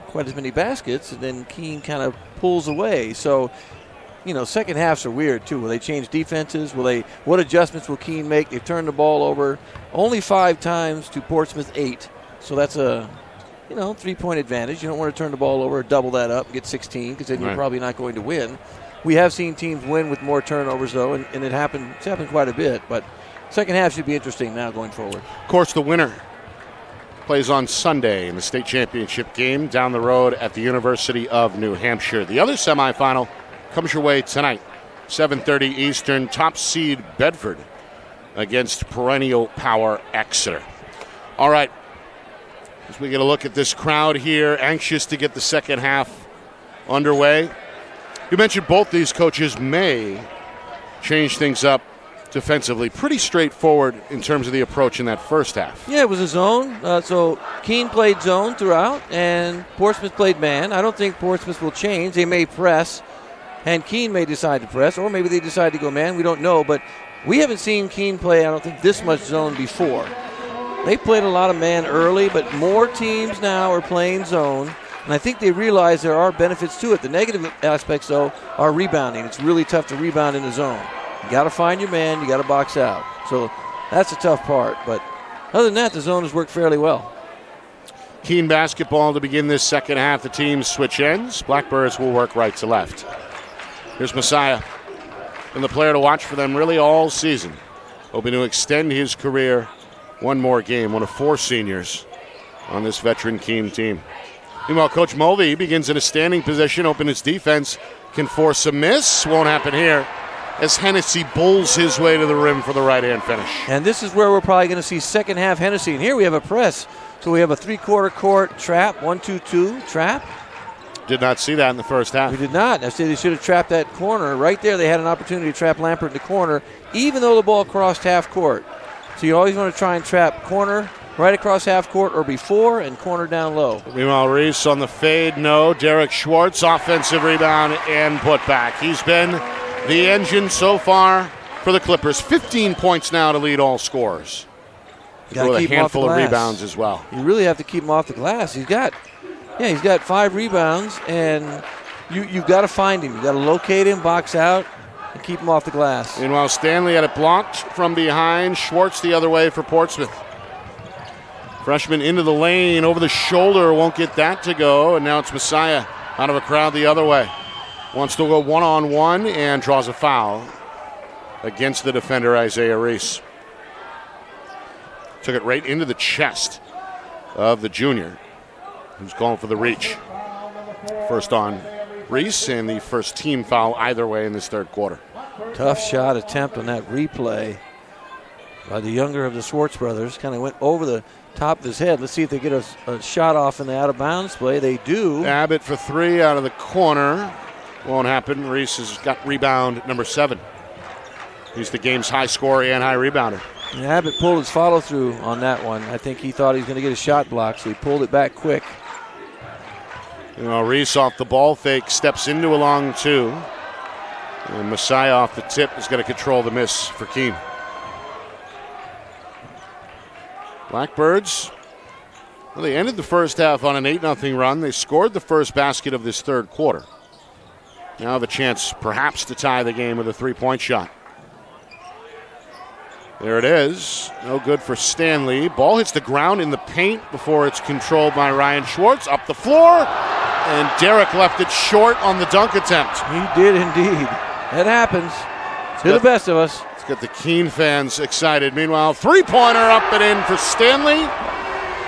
quite as many baskets, and then Keene kind of pulls away. So, second halves are weird too. Will they change defenses? What adjustments will Keene make? They've turned the ball over only 5 times to Portsmouth 8. So that's a 3-point advantage. You don't want to turn the ball over, double that up, get 16, because then you're probably not going to win. We have seen teams win with more turnovers, though, and it's happened quite a bit. But second half should be interesting now going forward. Of course, the winner plays on Sunday in the state championship game down the road at the University of New Hampshire. The other semifinal comes your way tonight, 7:30 Eastern, top seed Bedford against perennial power Exeter. All right, as we get a look at this crowd here, anxious to get the second half underway. You mentioned both these coaches may change things up defensively. Pretty straightforward in terms of the approach in that first half. Yeah, it was a zone. So Keene played zone throughout, and Portsmouth played man. I don't think Portsmouth will change. They may press, and Keene may decide to press, or maybe they decide to go man. We don't know, but we haven't seen Keene play, I don't think, this much zone before. They played a lot of man early, but more teams now are playing zone, and I think they realize there are benefits to it. The negative aspects, though, are rebounding. It's really tough to rebound in the zone. You got to find your man. You got to box out. So that's a tough part. But other than that, the zone has worked fairly well. Keene basketball to begin this second half. The teams switch ends. Blackbirds will work right to left. Here's Messiah, and the player to watch for them really all season. Hoping to extend his career one more game. One of 4 seniors on this veteran Keene team. Meanwhile, Coach Mulvey begins in a standing position, hoping his defense can force a miss. Won't happen here, as Hennessy bowls his way to the rim for the right-hand finish. And this is where we're probably going to see second half Hennessy. And here we have a press. So we have a 3/4 court trap, 1-2-2 trap. Did not see that in the first half. We did not. I said they should have trapped that corner. Right there they had an opportunity to trap Lampert in the corner, even though the ball crossed half court. So you always want to try and trap corner right across half court or before, and corner down low. Meanwhile, Reese on the fade, no. Derek Schwartz, offensive rebound and put back. He's been the engine so far for the Clippers. 15 points now to lead all scorers. With a handful of rebounds as well. You really have to keep him off the glass. He's got 5 rebounds, and you've got to find him. You've got to locate him, box out, and keep him off the glass. Meanwhile, Stanley had it blocked from behind. Schwartz the other way for Portsmouth. Freshman into the lane, over the shoulder, won't get that to go, and now it's Messiah out of a crowd the other way. Wants to go one-on-one and draws a foul against the defender, Isaiah Reese. Took it right into the chest of the junior, who's going for the reach. First on Reese, and the first team foul either way in this third quarter. Tough shot attempt on that replay by the younger of the Schwartz brothers. Kind of went over the top of his head. Let's see if they get a shot off in the out-of-bounds play. They do. Abbott for 3 out of the corner. Won't happen. Reese has got rebound number 7. He's the game's high scorer and high rebounder. And Abbott pulled his follow-through on that one. I think he thought he was going to get a shot block, so he pulled it back quick. Reese off the ball fake, steps into a long 2. And Messiah off the tip is going to control the miss for Keene. Blackbirds, well, they ended the first half on an 8-0 run. They scored the first basket of this third quarter. Now have a chance perhaps to tie the game with a 3-point shot. There it is. No good for Stanley. Ball hits the ground in the paint before it's controlled by Ryan Schwartz. Up the floor, and Derek left it short on the dunk attempt. He did indeed. That happens to the best of us. Let's get the Keene fans excited. Meanwhile, 3-pointer up and in for Stanley.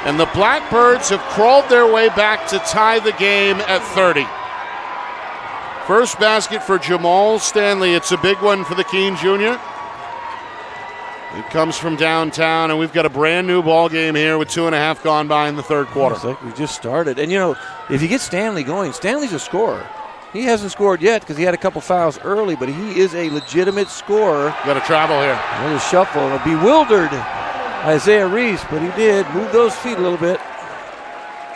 And the Blackbirds have crawled their way back to tie the game at 30. First basket for Jamal Stanley. It's a big one for the Keene junior. It comes from downtown, and we've got a brand new ball game here with 2.5 gone by in the third quarter. It's like we just started. And, if you get Stanley going, Stanley's a scorer. He hasn't scored yet because he had a couple fouls early, but he is a legitimate scorer. Got to travel here. Another shuffle, and a bewildered Isaiah Reese, but he did move those feet a little bit.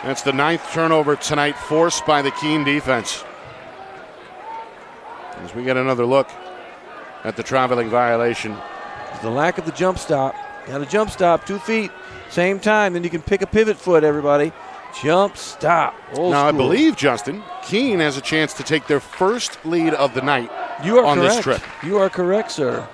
That's the 9th turnover tonight forced by the Keene defense. As we get another look at the traveling violation. The lack of the jump stop. Got a jump stop, 2 feet, same time, then you can pick a pivot foot, everybody. Jump stop. Old now, school. I believe, Justin, Keene has a chance to take their first lead of the night on this trip. You are correct, sir.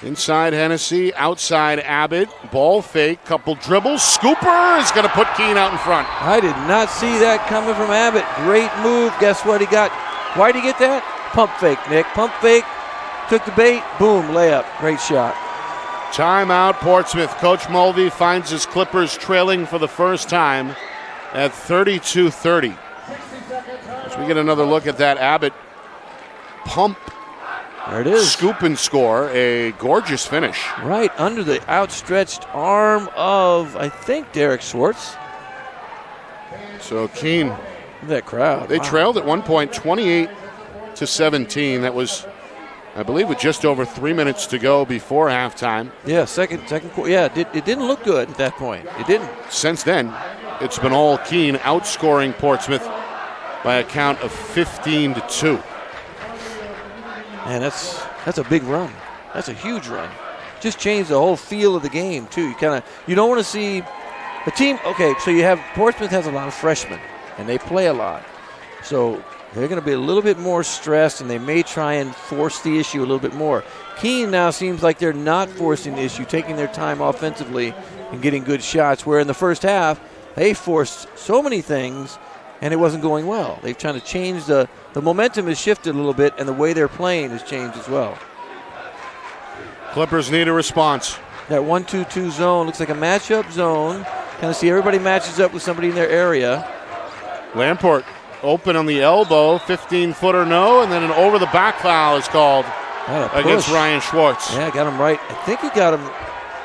Inside Hennessy, outside Abbott. Ball fake, couple dribbles. Scooper is going to put Keene out in front. I did not see that coming from Abbott. Great move. Guess what he got? Why did he get that? Pump fake, Nick. Pump fake. Took the bait. Boom, layup. Great shot. Timeout, Portsmouth. Coach Mulvey finds his Clippers trailing for the first time at 32-30. As we get another look at that Abbott pump. There it is. Scoop and score. A gorgeous finish. Right under the outstretched arm of, I think, Derek Schwartz. So Keene That crowd. They wow. trailed at one point 28-17. That was, I believe, with just over 3 minutes to go before halftime. Yeah, second quarter. Yeah, it didn't look good at that point. It didn't. Since then, it's been all Keene outscoring Portsmouth by a count of 15-2. Man, that's a big run. That's a huge run. Just changed the whole feel of the game too. You don't want to see a team. Okay, so you have Portsmouth has a lot of freshmen and they play a lot, so they're going to be a little bit more stressed and they may try and force the issue a little bit more. Keene now seems like they're not forcing the issue, taking their time offensively and getting good shots. Where in the first half they forced so many things and it wasn't going well. They've trying to change the momentum has shifted a little bit and the way they're playing has changed as well. Clippers need a response. That 1-2-2 zone looks like a matchup zone. Kind of see everybody matches up with somebody in their area. Lamport open on the elbow, 15-footer no, and then an over-the-back foul is called against Ryan Schwartz. Yeah, got him right. I think he got him.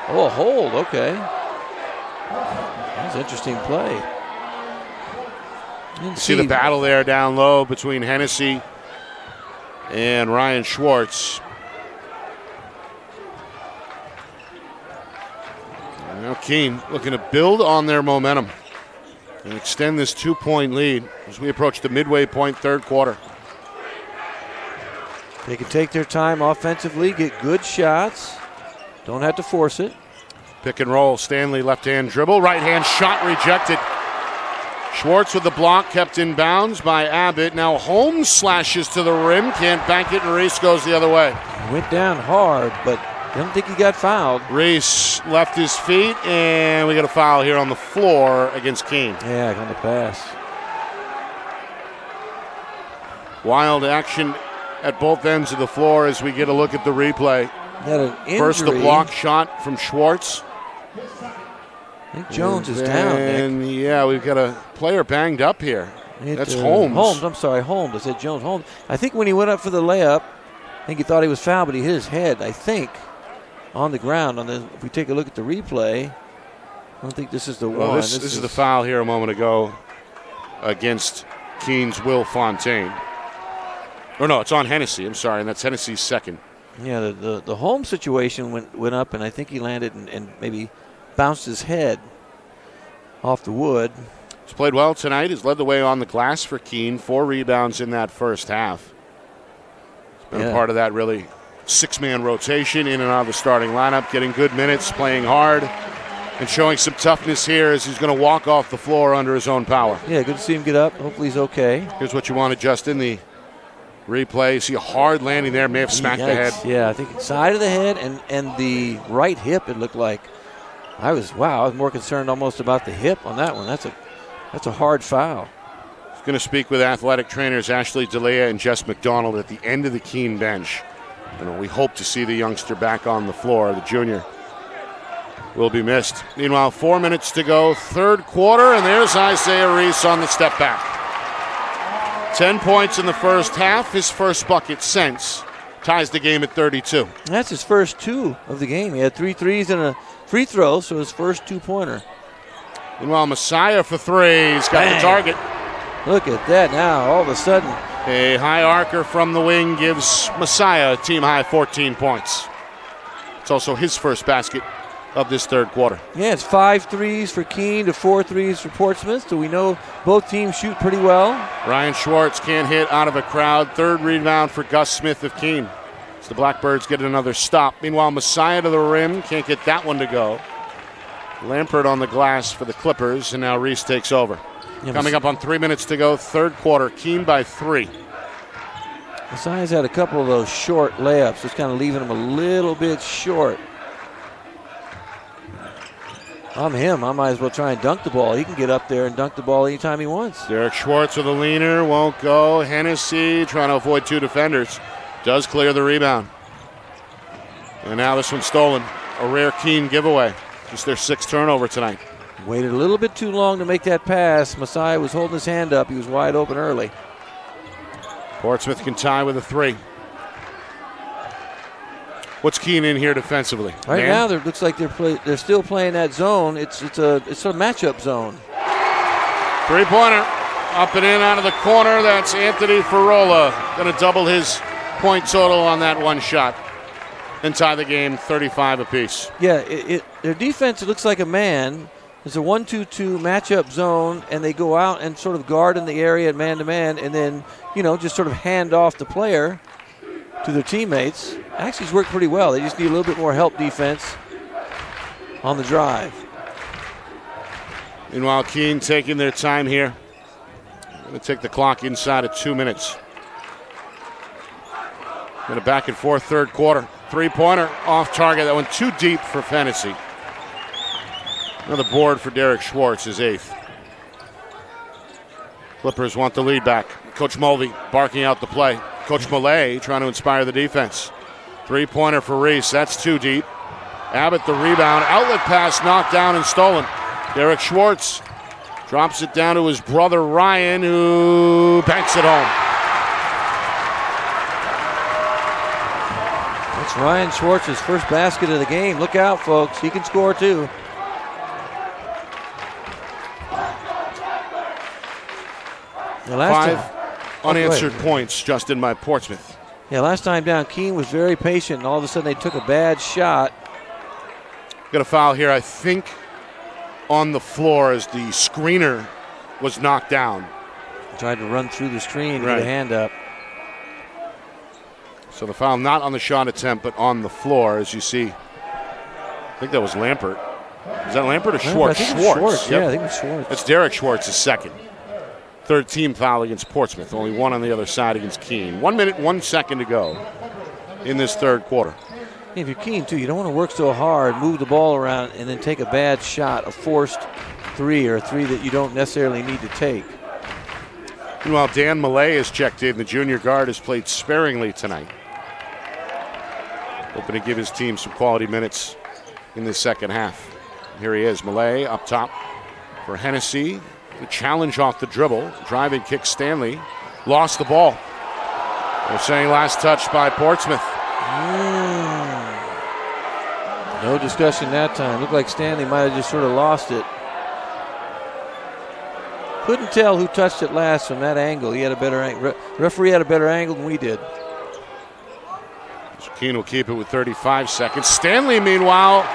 Oh, a hold. Okay. That's an interesting play. You see the battle there down low between Hennessy and Ryan Schwartz. Now Keene looking to build on their momentum and extend this 2-point lead as we approach the midway point third quarter. They can take their time offensively, get good shots. Don't have to force it. Pick and roll. Stanley left-hand dribble. Right-hand shot rejected. Schwartz with the block kept in bounds by Abbott. Now Holmes slashes to the rim. Can't bank it, and Reese goes the other way. Went down hard, but I don't think he got fouled. Reese left his feet, and we got a foul here on the floor against Keene. Yeah, on the pass. Wild action at both ends of the floor as we get a look at the replay. Had an injury. First, the block shot from Schwartz. I think Jones is down, Nick. And, yeah, we've got a player banged up here. That's Holmes. Holmes, I'm sorry, Holmes. I said Jones. Holmes. I think when he went up for the layup, I think he thought he was fouled, but he hit his head, I think, on the ground. If we take a look at the replay, I don't think this is the one. This is the foul here a moment ago against Keene's Will Fontaine. Or no, it's on Hennessy. I'm sorry, and that's Hennessy's second. Yeah, the Holmes situation went up, and I think he landed and maybe bounced his head off the wood. He's played well tonight. He's led the way on the glass for Keene. 4 rebounds in that first half. He's been a part of that really 6-man rotation in and out of the starting lineup, getting good minutes, playing hard, and showing some toughness here as he's going to walk off the floor under his own power. Yeah, good to see him get up. Hopefully he's okay. Here's what you wanted, Justin. The replay. See a hard landing there. May have smacked the head. Yeah, I think side of the head and the right hip, it looked like. I was more concerned almost about the hip on that one. That's a hard foul. He's going to speak with athletic trainers Ashley DeLea and Jess McDonald at the end of the Keene bench. We hope to see the youngster back on the floor. The junior will be missed. Meanwhile, 4 minutes to go, third quarter, and there's Isaiah Reese on the step back. 10 points in the first half, his first bucket since. Ties the game at 32. That's his first 2 of the game. He had 3 threes and a free throw, so his first 2-pointer. Meanwhile, Messiah for 3. He's got the target. Look at that now, all of a sudden. A high arcer from the wing gives Messiah a team-high 14 points. It's also his first basket of this third quarter. Yeah, it's 5 threes for Keene to 4 threes for Portsmouth, so we know both teams shoot pretty well. Ryan Schwartz can't hit out of a crowd. Third rebound for Gus Smith of Keene. So the Blackbirds get another stop. Meanwhile, Messiah to the rim. Can't get that one to go. Lampert on the glass for the Clippers, and now Reese takes over. Yeah, coming up on 3 minutes to go, third quarter. Keene by 3. Messiah's had a couple of those short layups. Just kind of leaving him a little bit short. I'm him. I might as well try and dunk the ball. He can get up there and dunk the ball anytime he wants. Derek Schwartz with a leaner. Won't go. Hennessy trying to avoid 2 defenders. Does clear the rebound. And now this one's stolen. A rare Keene giveaway. Just their 6th turnover tonight. Waited a little bit too long to make that pass. Messiah was holding his hand up. He was wide open early. Portsmouth can tie with a 3. What's Keene in here defensively? Right now, it looks like they're still playing that zone. It's a matchup zone. 3-pointer. Up and in out of the corner. That's Anthony Ferrola. Going to double his point total on that one shot and tie the game 35 apiece. Yeah, their defense, it looks like a man. It's a 1-2-2 matchup zone, and they go out and sort of guard in the area at man-to-man, and then, just sort of hand off the player to their teammates. Actually, it's worked pretty well. They just need a little bit more help defense on the drive. Meanwhile, Keene taking their time here. Going to take the clock inside of 2 minutes. Got a back and forth third quarter. Three-pointer off target. That went too deep for Fantasy. Another board for Derek Schwartz, his eighth. Clippers want the lead back. Coach Mulvey barking out the play. Coach Millay trying to inspire the defense. Three-pointer for Reese. That's too deep. Abbott the rebound. Outlet pass knocked down and stolen. Derek Schwartz drops it down to his brother Ryan, who banks it home. That's Ryan Schwartz's first basket of the game. Look out, folks. He can score, too. Five unanswered points, Justin, by Portsmouth. Yeah, last time down, Keene was very patient, and all of a sudden they took a bad shot. Got a foul here, I think, on the floor as the screener was knocked down. Tried to run through the screen with a hand up. So the foul not on the shot attempt, but on the floor, as you see. I think that was Lampert. Is that Lampert or Schwartz? I think it was Schwartz. Yep. Yeah, I think it was Schwartz. That's Derek Schwartz's second. Third team foul against Portsmouth. Only one on the other side against Keene. 1 minute, 1 second to go in this third quarter. If you're Keene, too, you don't want to work so hard, move the ball around, and then take a bad shot, a forced three, or a three that you don't necessarily need to take. Meanwhile, Dan Millay has checked in. The junior guard has played sparingly tonight. Hoping to give his team some quality minutes in the second half. Here he is, Millay up top for Hennessy. The challenge off the dribble. Driving kick Stanley. Lost the ball. They're saying last touch by Portsmouth. No discussion that time. Looked like Stanley might have just sort of lost it. Couldn't tell who touched it last from that angle. He had a better angle. Referee had a better angle than we did. So Keene will keep it with 35 seconds. Stanley, meanwhile,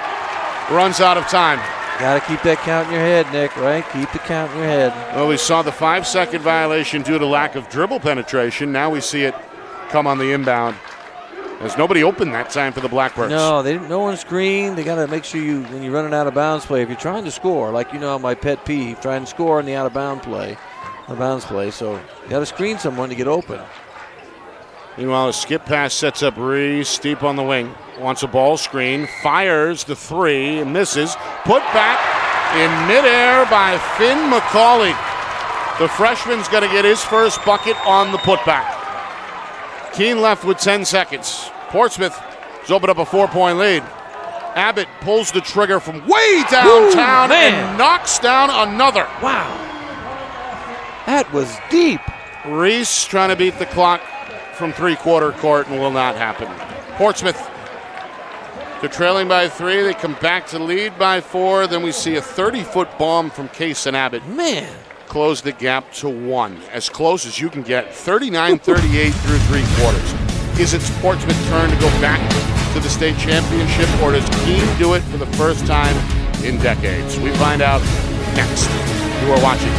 runs out of time. Got to keep that count in your head, Nick, right? Keep the count in your head. Well, we saw the 5-second violation due to lack of dribble penetration. Now we see it come on the inbound. There's nobody open that time for the Blackbirds. No, no one screened. They got to make sure when you run an out-of-bounds play, if you're trying to score, like my pet peeve, trying to score in the out-of-bounds play, so you got to screen someone to get open. Meanwhile, a skip pass sets up Reese, deep on the wing. Wants a ball screen, fires the three, and misses. Put back in midair by Finn McCauley. The freshman's going to get his first bucket on the putback. Keene left with 10 seconds. Portsmouth has opened up a 4-point lead. Abbott pulls the trigger from way downtown and knocks down another. Wow. That was deep. Reese trying to beat the clock from three-quarter court and will not happen. Portsmouth, they're trailing by 3. They come back to lead by 4. Then we see a 30-foot bomb from Case and Abbott. Man. Close the gap to 1. As close as you can get. 39-38 through 3 quarters. Is it Portsmouth's turn to go back to the state championship, or does Keene do it for the first time in decades? We find out next. You are watching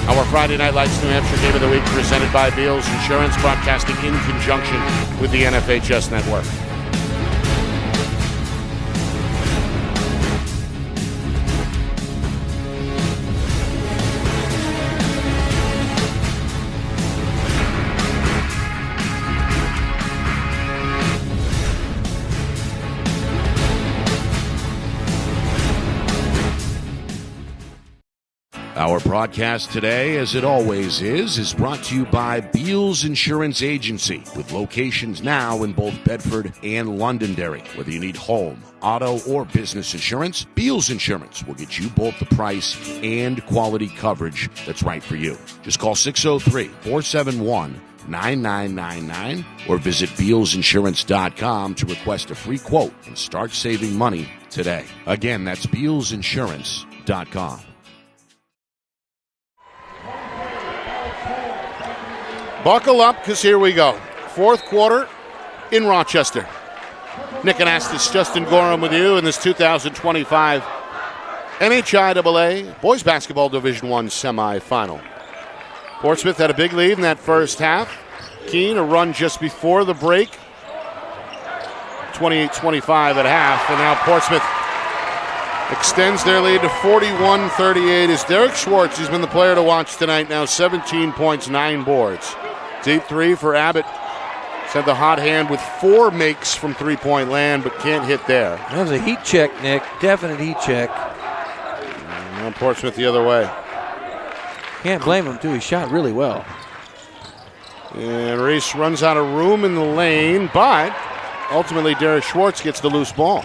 our Friday Night Lights New Hampshire Game of the Week, presented by Beals Insurance, broadcasting in conjunction with the NFHS Network. Our broadcast today, as it always is brought to you by Beals Insurance Agency, with locations now in both Bedford and Londonderry. Whether you need home, auto, or business insurance, Beals Insurance will get you both the price and quality coverage that's right for you. Just call 603-471-9999 or visit BealsInsurance.com to request a free quote and start saving money today. Again, that's BealsInsurance.com. Buckle up, because here we go. Fourth quarter in Rochester. Nick Anastas, Justin Gorham with you in this 2025 NHIAA Boys Basketball Division I semifinal. Portsmouth had a big lead in that first half. Keene a run just before the break. 28-25 at half, and now Portsmouth extends their lead to 41-38 as Derek Schwartz, who's been the player to watch tonight, now 17 points, 9 boards. Deep three for Abbott. Sent the hot hand with 4 makes from three-point land, but can't hit there. That was a heat check, Nick. Definite heat check. And Portsmouth the other way. Can't blame him, too. He shot really well. And Reese runs out of room in the lane, but ultimately Derek Schwartz gets the loose ball.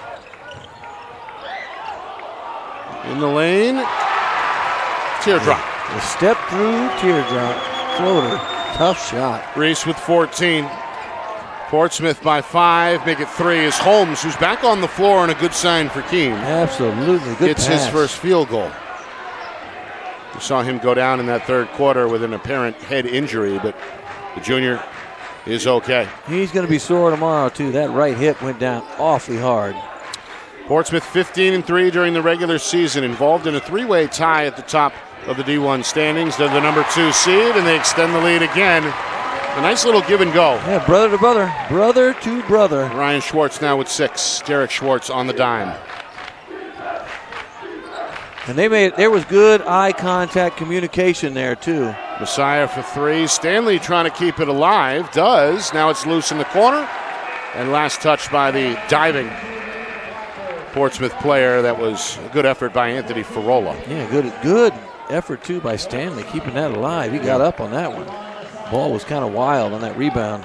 In the lane, teardrop. The step through teardrop floater. Tough shot. Reese with 14. Portsmouth by 5, make it 3 as Holmes, who's back on the floor, and a good sign for Keene. Absolutely good Gets pass. his first field goal. We saw him go down in that third quarter with an apparent head injury, but the junior is okay. He's going to be sore tomorrow, too. That right hip went down awfully hard. Portsmouth 15-3 during the regular season, involved in a 3-way tie at the top of the D1 standings. They're the number 2 seed, and they extend the lead again. A nice little give and go. Yeah, brother to brother. Brother to brother. Ryan Schwartz now with 6. Derek Schwartz on the dime. And there was good eye contact communication there, too. Messiah for 3. Stanley trying to keep it alive. Does. Now it's loose in the corner. And last touch by the diving Portsmouth player. That was a good effort by Anthony Ferrola. Yeah, good effort, too, by Stanley, keeping that alive. He got up on that one. Ball was kind of wild on that rebound.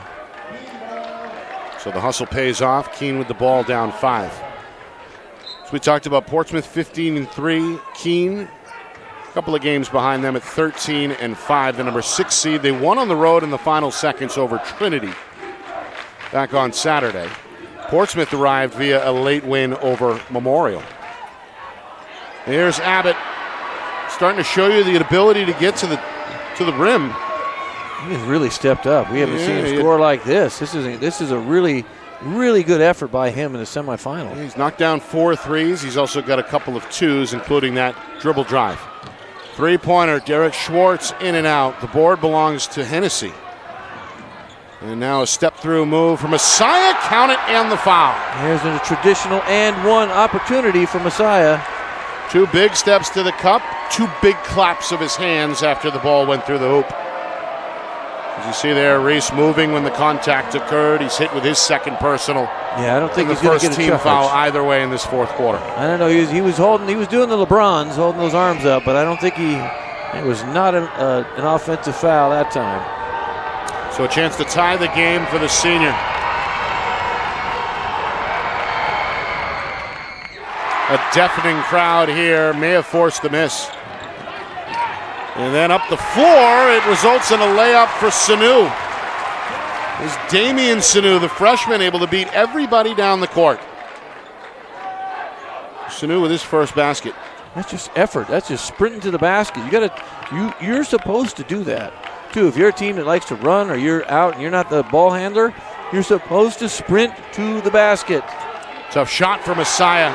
So the hustle pays off. Keene with the ball down 5. So we talked about Portsmouth 15-3. Keene, a couple of games behind them at 13-5. The number 6 seed. They won on the road in the final seconds over Trinity back on Saturday. Portsmouth arrived via a late win over Memorial. Here's Abbott starting to show you the ability to get to the rim. He's really stepped up. We haven't seen him score like this. This is a really, really good effort by him in the semifinal. He's knocked down 4 threes. He's also got a couple of 2s, including that dribble drive. Three-pointer, Derek Schwartz in and out. The board belongs to Hennessy. And now a step-through move for Messiah. Count it and the foul. Here's a traditional and one opportunity for Messiah. 2 big steps to the cup, 2 big claps of his hands after the ball went through the hoop. As you see there, Reese moving when the contact occurred. He's hit with his second personal. Yeah, I don't think he's going to get get a team foul either way in this fourth quarter. I don't know. He was doing the LeBrons, holding those arms up, but I don't think it was not an offensive foul that time. So a chance to tie the game for the senior. A deafening crowd here may have forced the miss. And then up the floor, it results in a layup for Sanu. It's Damian Sanu, the freshman, able to beat everybody down the court. Sanu with his first basket. That's just effort. That's just sprinting to the basket. You're supposed to do that too. If you're a team that likes to run or you're out and you're not the ball handler, you're supposed to sprint to the basket. Tough shot for Messiah.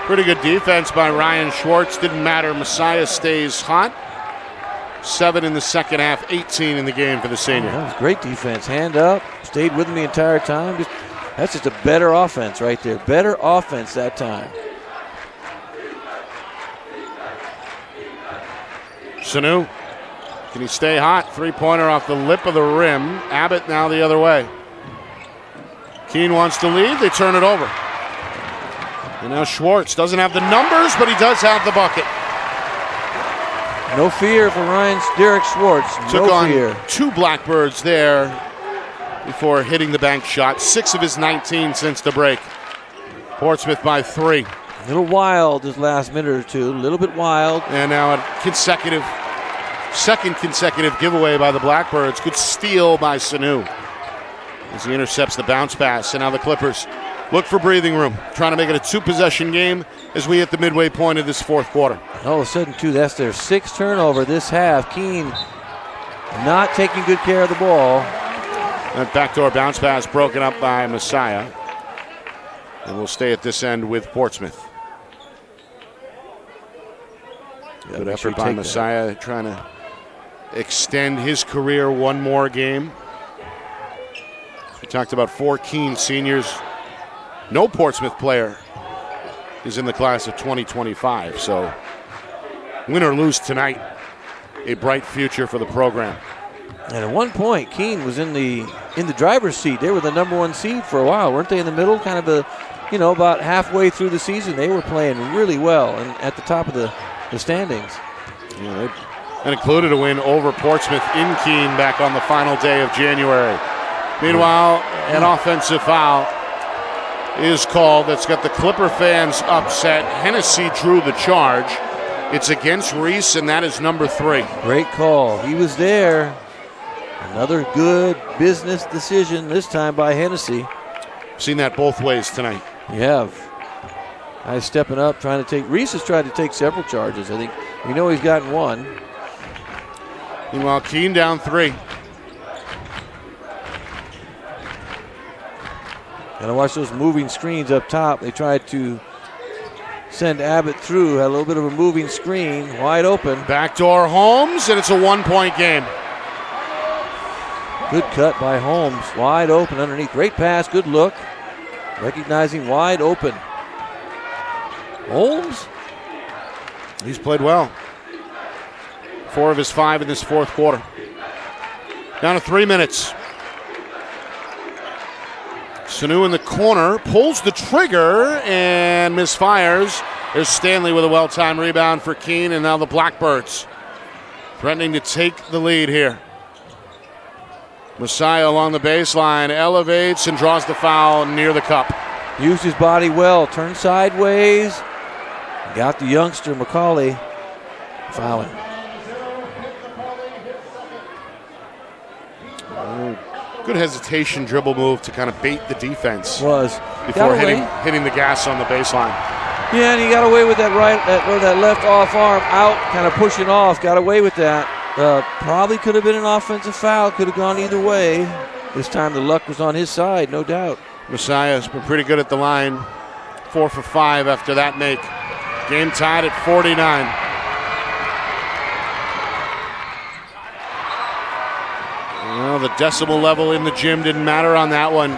Pretty good defense by Ryan Schwartz. Didn't matter. Messiah stays hot. 7 in the second half, 18 in the game for the senior. That was great defense. Hand up. Stayed with him the entire time. That's just a better offense right there. Better offense that time. Sanu. Can he stay hot? Three-pointer off the lip of the rim. Abbott now the other way. Keene wants to lead. They turn it over. And now Schwartz doesn't have the numbers, but he does have the bucket. No fear for Derek Schwartz. Took on fear. 2 Blackbirds there before hitting the bank shot. 6 of his 19 since the break. Portsmouth by 3. A little wild this last minute or two. A little bit wild. And now a second consecutive giveaway by the Blackbirds. Good steal by Sanu as he intercepts the bounce pass. And now the Clippers look for breathing room, trying to make it a 2-possession game as we hit the midway point of this fourth quarter. All of a sudden, too, that's their 6th turnover this half. Keene not taking good care of the ball. That backdoor bounce pass broken up by Messiah. And we'll stay at this end with Portsmouth. Good effort by Messiah, trying to extend his career one more game. We talked about 4 Keene seniors. No Portsmouth player is in the class of 2025. So win or lose tonight, a bright future for the program. And at one point, Keene was in the driver's seat. They were the #1 seed for a while, weren't they? In the middle, kind of about halfway through the season, they were playing really well and at the top of the standings. Yeah, that included a win over Portsmouth in Keene back on the final day of January. Meanwhile, an offensive foul is called that's got the Clipper fans upset. Hennessy drew the charge. It's against Reese, and that is number 3. Great call. He was there. Another good business decision, this time by Hennessy. Seen that both ways tonight. You have. Guys stepping up, trying to take. Reese has tried to take several charges. I think we know he's gotten one. Meanwhile, Keene down 3. Gotta watch those moving screens up top. They tried to send Abbott through. Had a little bit of a moving screen, wide open. Backdoor Holmes, and it's a 1-point game. Good cut by Holmes, wide open underneath. Great pass, good look. Recognizing wide open. Holmes? He's played well. 4 of his 5 in this fourth quarter. Down to 3 minutes. Sanu in the corner, pulls the trigger and misfires. There's Stanley with a well-timed rebound for Keene, and now the Blackbirds threatening to take the lead here. Messiah along the baseline, elevates and draws the foul near the cup. Used his body well, turned sideways. Got the youngster, McCauley, fouling. Good hesitation dribble move to kind of bait the defense. Was. Before hitting the gas on the baseline. Yeah, and he got away with that that left off arm out, kind of pushing off. Got away with that. Probably could have been an offensive foul. Could have gone either way. This time the luck was on his side, no doubt. Messiah's been pretty good at the line. 4 for 5 after that make. Game tied at 49. Well, the decibel level in the gym didn't matter on that one.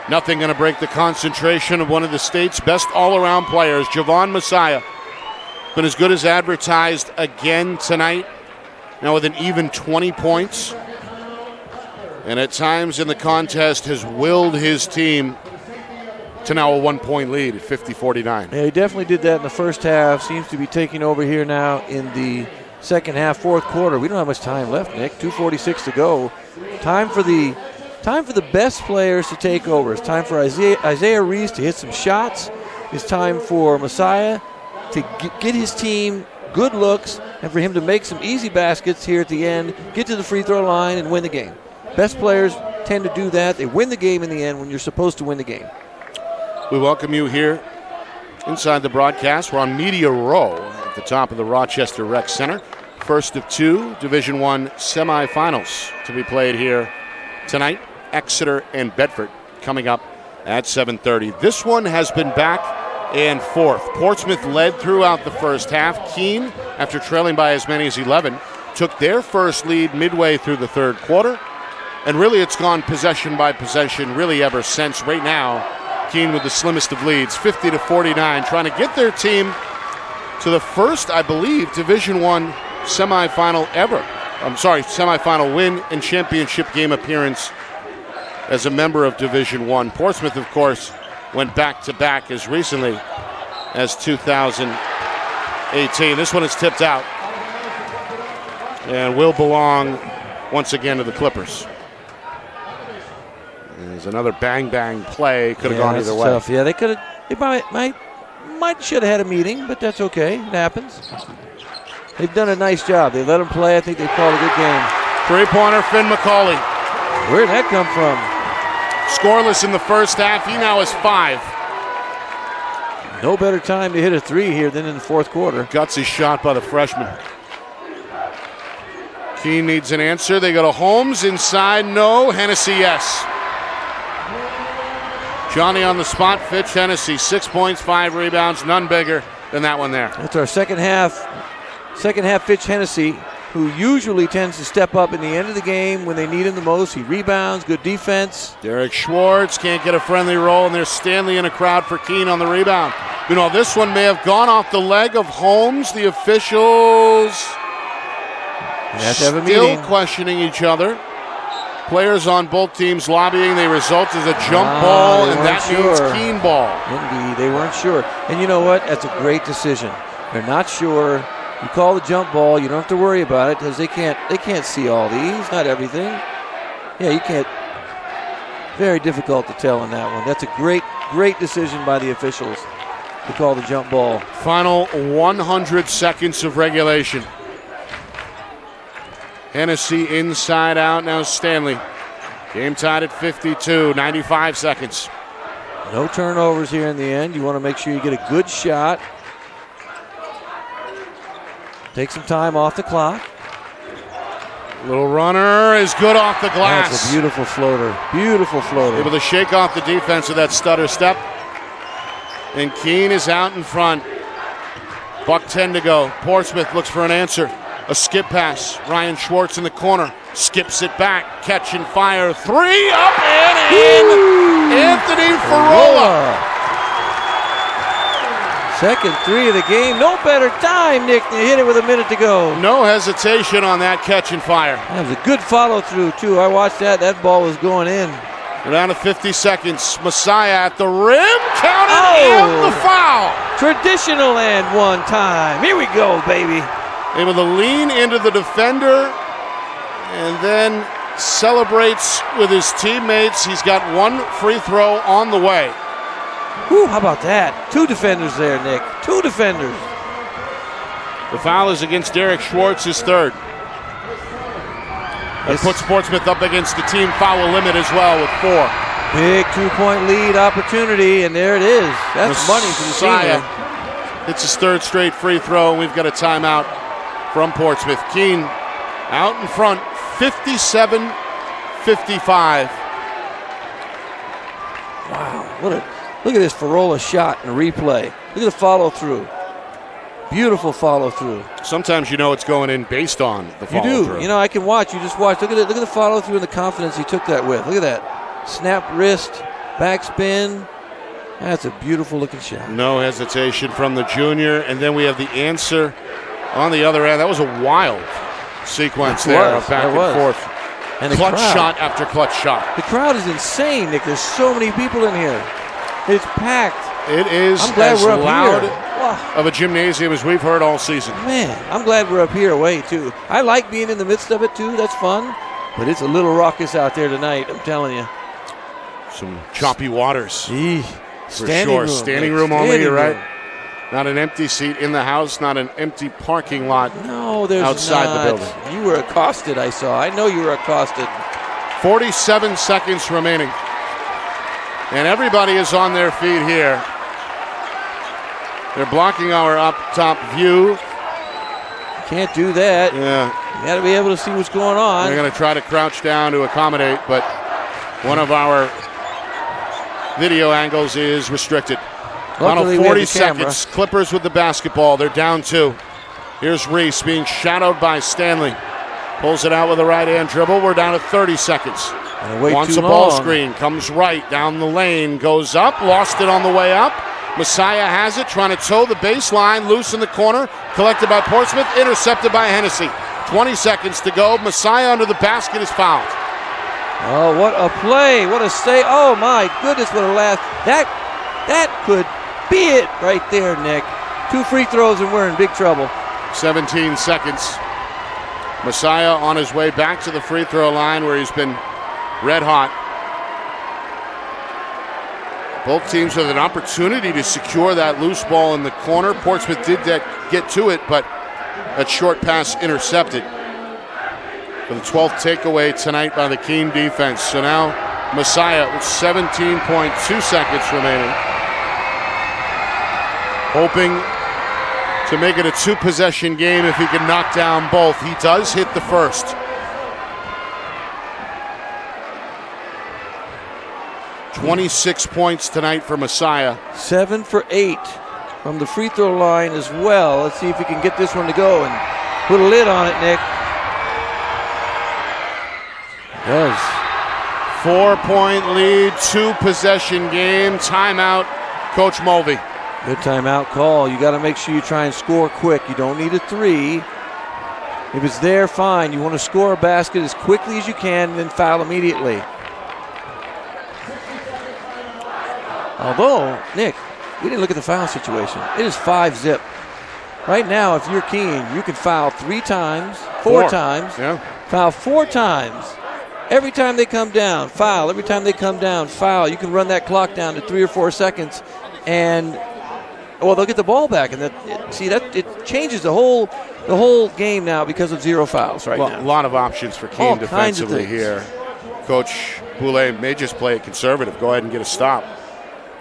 Nothing going to break the concentration of one of the state's best all-around players, Javon Messiah. Been as good as advertised again tonight. Now with an even 20 points. And at times in the contest has willed his team to now a 1-point lead at 50-49. Yeah, he definitely did that in the first half. Seems to be taking over here now in the second half, fourth quarter. We don't have much time left, Nick. 2:46 to go. Time for the best players to take over. It's time for Isaiah Reese to hit some shots. It's time for Messiah to get his team good looks and for him to make some easy baskets here at the end, get to the free throw line and win the game. Best players tend to do that. They win the game in the end when you're supposed to win the game. We welcome you here inside the broadcast. We're on Media Row at the top of the Rochester Rec Center. First of 2 Division I semifinals to be played here tonight. Exeter and Bedford coming up at 7:30. This one has been back and forth. Portsmouth led throughout the first half. Keene, after trailing by as many as 11, took their first lead midway through the third quarter. And really it's gone possession by possession really ever since. Right now, Keene with the slimmest of leads, 50-49, trying to get their team to the first, I believe, Division I semifinal ever. Semifinal win and championship game appearance as a member of Division I. Portsmouth, of course, went back-to-back as recently as 2018. This one is tipped out and will belong once again to the Clippers. There's another bang-bang play. Could have gone either way. Tough. Yeah, they could have. They might should have had a meeting, but that's okay. It happens. They've done a nice job. They let them play. I think they called a good game. Three-pointer, Finn McCauley. Where'd that come from? Scoreless in the first half. He now has 5. No better time to hit a 3 here than in the fourth quarter. Gutsy shot by the freshman. Keene needs an answer. They go to Holmes. Inside, no. Hennessy, yes. Johnny on the spot. Fitch Hennessy, 6 points, 5 rebounds. None bigger than that one there. That's our second half Fitch Hennessy, who usually tends to step up in the end of the game when they need him the most. He rebounds, good defense. Derek Schwartz can't get a friendly roll, and there's Stanley in a crowd for Keene on the rebound. You know, this one may have gone off the leg of Holmes. The officials still questioning each other. Players on both teams lobbying. They result as a jump ball, and that means Keene ball. Indeed, they weren't sure. And you know what? That's a great decision. They're not sure. You call the jump ball. You don't have to worry about it because they can't see all these, not everything. Yeah, you can't. Very difficult to tell in that one. That's a great decision by the officials to call the jump ball. Final 100 seconds of regulation. Hennessy inside out, now Stanley. Game tied at 52, 95 seconds. No turnovers here in the end. You want to make sure you get a good shot. Take some time off the clock. Little runner is good off the glass. That's a beautiful floater. Beautiful floater. Able to shake off the defense with that stutter step. And Keene is out in front. $1:10 to go. Portsmouth looks for an answer. A skip pass. Ryan Schwartz in the corner. Skips it back. Catch and fire. 3 up and in. Anthony Farola. Second 3 of the game. No better time, Nick. They hit it with a minute to go. No hesitation on that catch and fire. That was a good follow through, too. I watched that. That ball was going in. We're down to 50 seconds. Messiah at the rim. Counted and the foul. Traditional and one time. Here we go, baby. Able to lean into the defender and then celebrates with his teammates. He's got one free throw on the way. Whew, how about that? 2 defenders there, Nick. 2 defenders. The foul is against Derek Schwartz, his third. That puts Portsmouth up against the team foul limit as well with 4. Big 2-point lead opportunity, and there it is. That's money for the team. It's his third straight free throw, and we've got a timeout from Portsmouth. Keene out in front, 57-55. Wow, look at this Farola shot and replay. Look at the follow through. Beautiful follow through. Sometimes you know it's going in based on the follow through. You do. You know, I can watch. You just watch. Look at it. Look at the follow through and the confidence he took that with. Look at that. Snap wrist, backspin. That's a beautiful looking shot. No hesitation from the junior. And then we have the answer on the other end. That was a wild sequence there of back and forth. And clutch shot after clutch shot. The crowd is insane, Nick. There's so many people in here. It's packed. It is as loud of a gymnasium as we've heard all season. Man, I'm glad we're up here away, too. I like being in the midst of it, too. That's fun. But it's a little raucous out there tonight, I'm telling you. Some choppy waters. For sure. Standing room only, you're right. Not an empty seat in the house, not an empty parking lot outside the building. You were accosted, I saw. I know you were accosted. 47 seconds remaining. And everybody is on their feet here. They're blocking our up top view. Can't do that. Yeah. You got to be able to see what's going on. They're going to try to crouch down to accommodate, but one of our video angles is restricted. Luckily, Final 40 seconds. Clippers with the basketball. They're down 2. Here's Reese being shadowed by Stanley. Pulls it out with a right-hand dribble. We're down to 30 seconds. Wants a ball screen. Comes right down the lane. Goes up. Lost it on the way up. Messiah has it. Trying to toe the baseline. Loose in the corner. Collected by Portsmouth. Intercepted by Hennessy. 20 seconds to go. Messiah under the basket is fouled. Oh, what a play. What a stay. Oh, my goodness. What a last. That could be it right there, Nick. 2 free throws and we're in big trouble. 17 seconds. Messiah on his way back to the free throw line where he's been red hot. Both teams with an opportunity to secure that loose ball in the corner. Portsmouth did get to it, but that short pass intercepted. For the 12th takeaway tonight by the Keene defense. So now Messiah with 17.2 seconds remaining. Hoping to make it a 2-possession game if he can knock down both. He does hit the first. 26 points tonight for Messiah. 7 for 8 from the free throw line as well. Let's see if he can get this one to go and put a lid on it, Nick. Does. 4-point lead, 2-possession game. Timeout, Coach Mulvey. Good timeout call. You got to make sure you try and score quick. You don't need a 3. If it's there, fine. You want to score a basket as quickly as you can and then foul immediately. Although, Nick, we didn't look at the foul situation. It is 5-zip. Right now, if you're Keene, you can foul 3 times, 4 times, foul 4 times. Every time they come down, foul. Every time they come down, foul. You can run that clock down to 3 or 4 seconds, and they'll get the ball back. And it changes the whole game now because of 0 fouls now. A lot of options for Keene defensively here. Coach Boulay may just play it conservative. Go ahead and get a stop,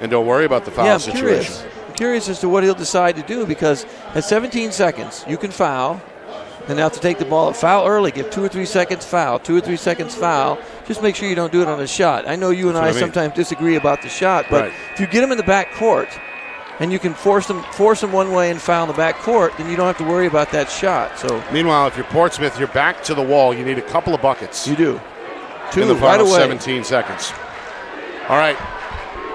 and don't worry about the foul situation. I'm curious as to what he'll decide to do, because at 17 seconds, you can foul. And now to take the ball, foul early, give 2 or 3 seconds foul, 2 or 3 seconds foul. Just make sure you don't do it on a shot. I know you and I sometimes disagree about the shot, but if you get them in the back court and you can force them one way and foul in the back court, then you don't have to worry about that shot. So meanwhile, if you're Portsmouth, you're back to the wall. You need a couple of buckets. You do. 2 in the final right away. 17 seconds. All right.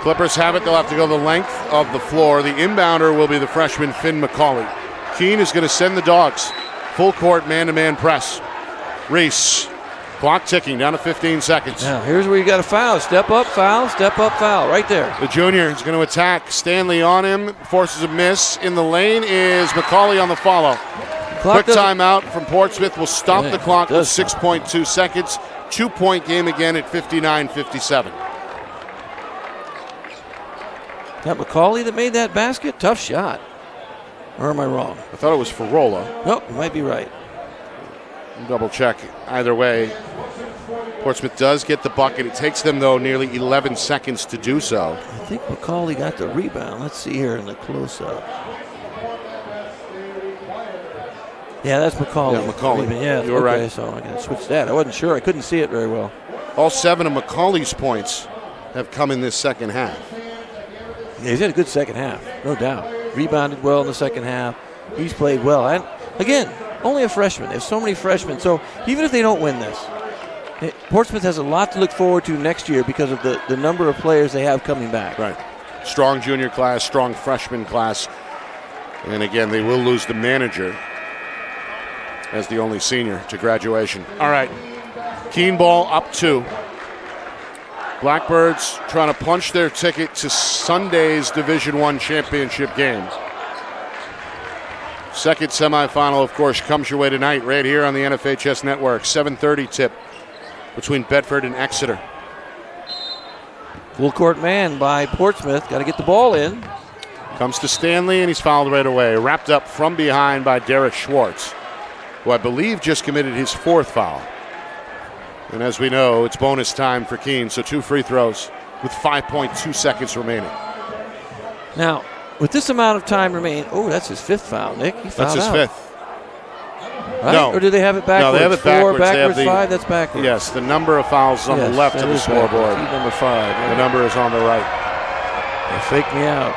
Clippers have it. They'll have to go the length of the floor. The inbounder will be the freshman Finn McCauley. Keene is going to send the Dogs. Full court man-to-man press. Reese, clock ticking down to 15 seconds. Now here's where you got to foul. Step up, foul, right there. The junior is going to attack. Stanley on him, forces a miss. In the lane is McCauley on the follow. Quick timeout from Portsmouth will stop the clock with 6.2 seconds. 2-point game again at 59-57. That McCauley that made that basket? Tough shot. Or am I wrong? I thought it was Farola. Nope, you might be right. Double check. Either way, Portsmouth does get the bucket. It takes them, though, nearly 11 seconds to do so. I think McCauley got the rebound. Let's see here in the close-up. Yeah, that's McCauley. Yeah, McCauley. Yeah, you were right. So I can switch that. I wasn't sure. I couldn't see it very well. All 7 of McCauley's points have come in this second half. Yeah, he's had a good second half, no doubt. Rebounded well in the second half. He's played well. And again, only a freshman. There's so many freshmen. So even if they don't win this, Portsmouth has a lot to look forward to next year because of the number of players they have coming back. Right. Strong junior class, strong freshman class. And again, they will lose the manager as the only senior to graduation. All right. Keene ball up 2. Blackbirds trying to punch their ticket to Sunday's Division I championship games. Second semifinal, of course, comes your way tonight right here on the NFHS Network. 7:30 tip between Bedford and Exeter. Full court man by Portsmouth. Got to get the ball in. Comes to Stanley, and he's fouled right away. Wrapped up from behind by Derek Schwartz, who I believe just committed his 4th foul. And as we know, it's bonus time for Keene, so 2 free throws with 5.2 seconds remaining. Now, with this amount of time remaining, that's his 5th foul, Nick. He fouled That's his out. 5th. Right? No. Or do they have it backwards? No, they have it 4 backwards. They have 5, that's backwards. Yes, the number of fouls is on the left of the scoreboard. Number 5. The number is on the right. They faked me out.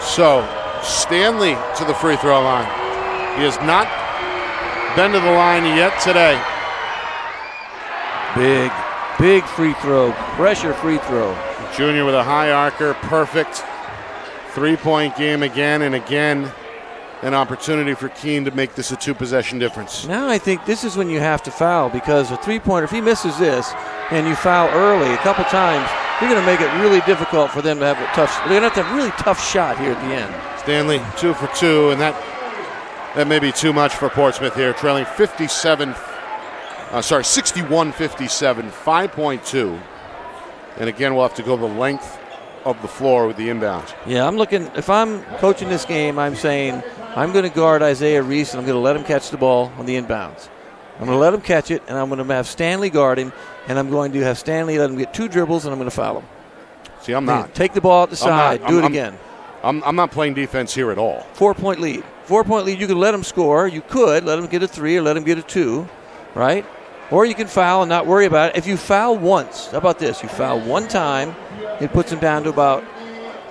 So, Stanley to the free throw line. He has not been to the line yet today. Big free throw. Pressure free throw. Junior with a high arcer. Perfect. 3-point game again and again. An opportunity for Keene to make this a 2-possession difference. Now I think this is when you have to foul, because a 3-pointer, if he misses this and you foul early a couple times, you're going to make it really difficult for them to have a tough. They're going to have to have a really tough shot here at the end. Stanley 2 for 2, and that may be too much for Portsmouth here, trailing 61-57, 5.2. And again, we'll have to go the length of the floor with the inbound. Yeah, I'm looking. If I'm coaching this game, I'm saying I'm going to guard Isaiah Reese, and I'm going to let him catch the ball on the inbounds. I'm going to let him catch it, and I'm going to have Stanley guard him, and I'm going to have Stanley let him get 2 dribbles, and I'm going to foul him. See, I'm not. Take the ball at the side. Do it again. I'm not playing defense here at all. 4-point lead. 4-point lead. You could let them score. You could let them get a 3 or let them get a 2, right? Or you can foul and not worry about it. If you foul once, how about this? You foul one time, it puts them down to about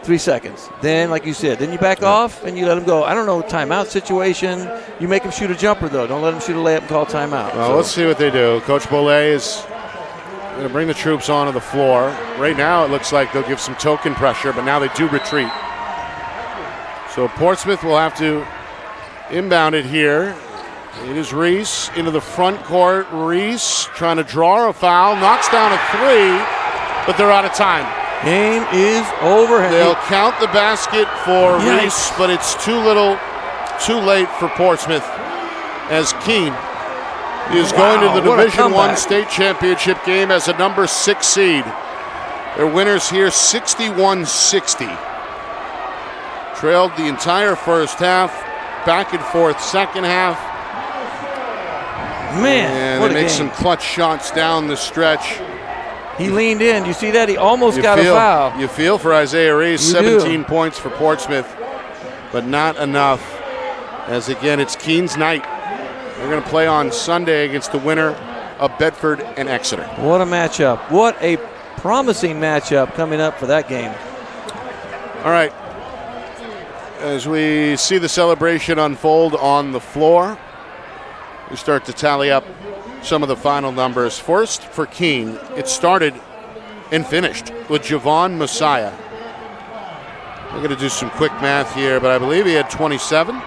3 seconds. Then, like you said, then you back off and you let them go. I don't know, timeout situation. You make them shoot a jumper, though. Don't let them shoot a layup and call timeout. Well, let's see what they do. Coach Bollet is going to bring the troops onto the floor. Right now it looks like they'll give some token pressure, but now they do retreat. So Portsmouth will have to inbound it here. It is Reese into the front court. Reese trying to draw a foul, knocks down a 3, but they're out of time. Game is over. They'll count the basket for Reese, but it's too late for Portsmouth as Keene is going to the Division I state championship game as a number 6 seed. Their winners here 61-60. Trailed the entire first half, back and forth second half. Man, and what they a make game. some clutch shots down the stretch. He leaned in. You see that? He almost got a foul. You feel for Isaiah Reese. You 17 do. points for Portsmouth, but not enough. As again, it's Keene's night. They're going to play on Sunday against the winner of Bedford and Exeter. What a matchup. What a promising matchup coming up for that game. All right. As we see the celebration unfold on the floor, we start to tally up some of the final numbers. First, for Keene, it started and finished with Javon Messiah. We're going to do some quick math here, but I believe he had 27.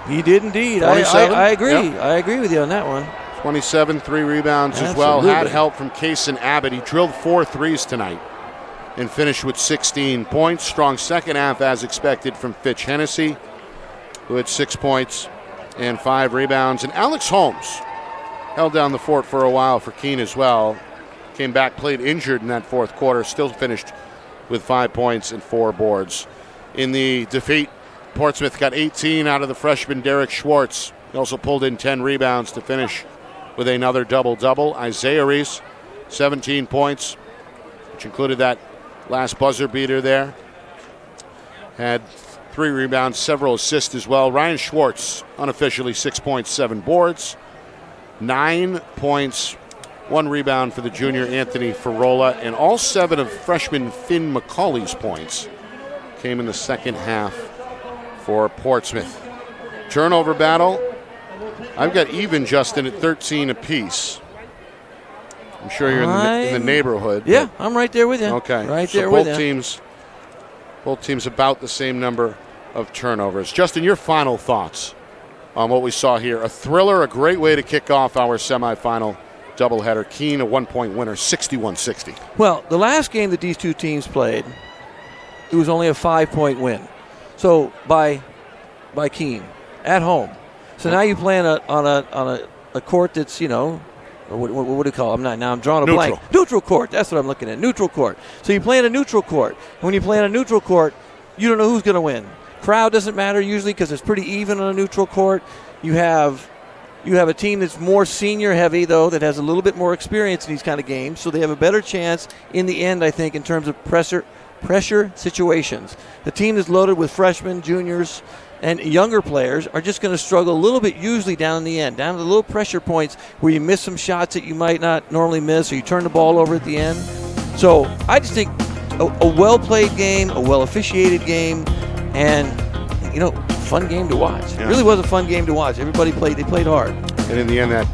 He did indeed. 27? I agree. Yep. I agree with you on that one. 27, 3 rebounds as well. Absolutely. Had help from Kason Abbott. He drilled 4 threes tonight and finished with 16 points. Strong second half as expected from Fitch Hennessy, who had 6 points and 5 rebounds. And Alex Holmes held down the fort for a while for Keene as well. Came back, played injured in that fourth quarter, still finished with 5 points and 4 boards. In the defeat, Portsmouth got 18 out of the freshman Derek Schwartz. He also pulled in 10 rebounds to finish with another double-double. Isaiah Reese, 17 points, which included that last buzzer beater there. Had 3 rebounds, several assists as well. Ryan Schwartz, unofficially 6 points, 7 boards. 9 points, 1 rebound for the junior Anthony Ferrola, and all 7 of freshman Finn McCauley's points came in the second half for Portsmouth. Turnover battle. I've got even, Justin, at 13 apiece. I'm sure you're in the neighborhood. Yeah, I'm right there with you. Okay. Right so there with you. Both teams about the same number of turnovers. Justin, your final thoughts on what we saw here. A thriller, a great way to kick off our semifinal doubleheader. Keene, a 1-point winner, 61-60. Well, the last game that these two teams played, it was only a 5-point win. So by Keene at home. So now you play on a court that's, you know, what do you call it? I'm drawing a blank. Neutral court. That's what I'm looking at. Neutral court. So you play in a neutral court. And when you play in a neutral court, you don't know who's going to win. Crowd doesn't matter usually because it's pretty even on a neutral court. You have a team that's more senior heavy, though, that has a little bit more experience in these kind of games. So they have a better chance in the end, I think, in terms of pressure situations. The team that's loaded with freshmen, juniors, and younger players are just going to struggle a little bit usually down in the end, down to the little pressure points where you miss some shots that you might not normally miss or you turn the ball over at the end. So I just think a well-played game, a well-officiated game, and, you know, fun game to watch. Yeah. It really was a fun game to watch. Everybody played hard. And in the end, that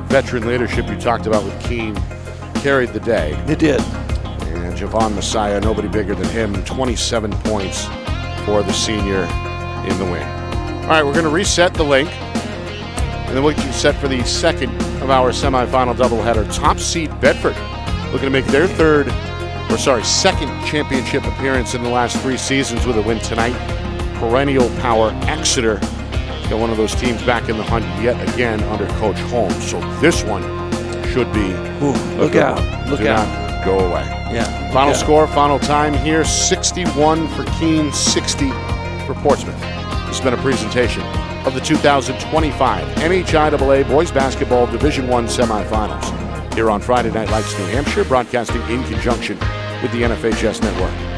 veteran leadership you talked about with Keene carried the day. It did. And Javon Messiah, nobody bigger than him, 27 points for the senior in the win. All right, we're going to reset the link, and then we'll get you set for the second of our semifinal doubleheader. Top seed Bedford looking to make their second championship appearance in the last 3 seasons with a win tonight. Perennial power Exeter got one of those teams back in the hunt yet again under Coach Holmes. So this one should be look out. Look Do out. not go away. Yeah. Final score, final time here, 61 for Keene, 60 for Portsmouth. This has been a presentation of the 2025 NHIAA Boys Basketball Division I Semifinals here on Friday Night Lights, New Hampshire, broadcasting in conjunction with the NFHS Network.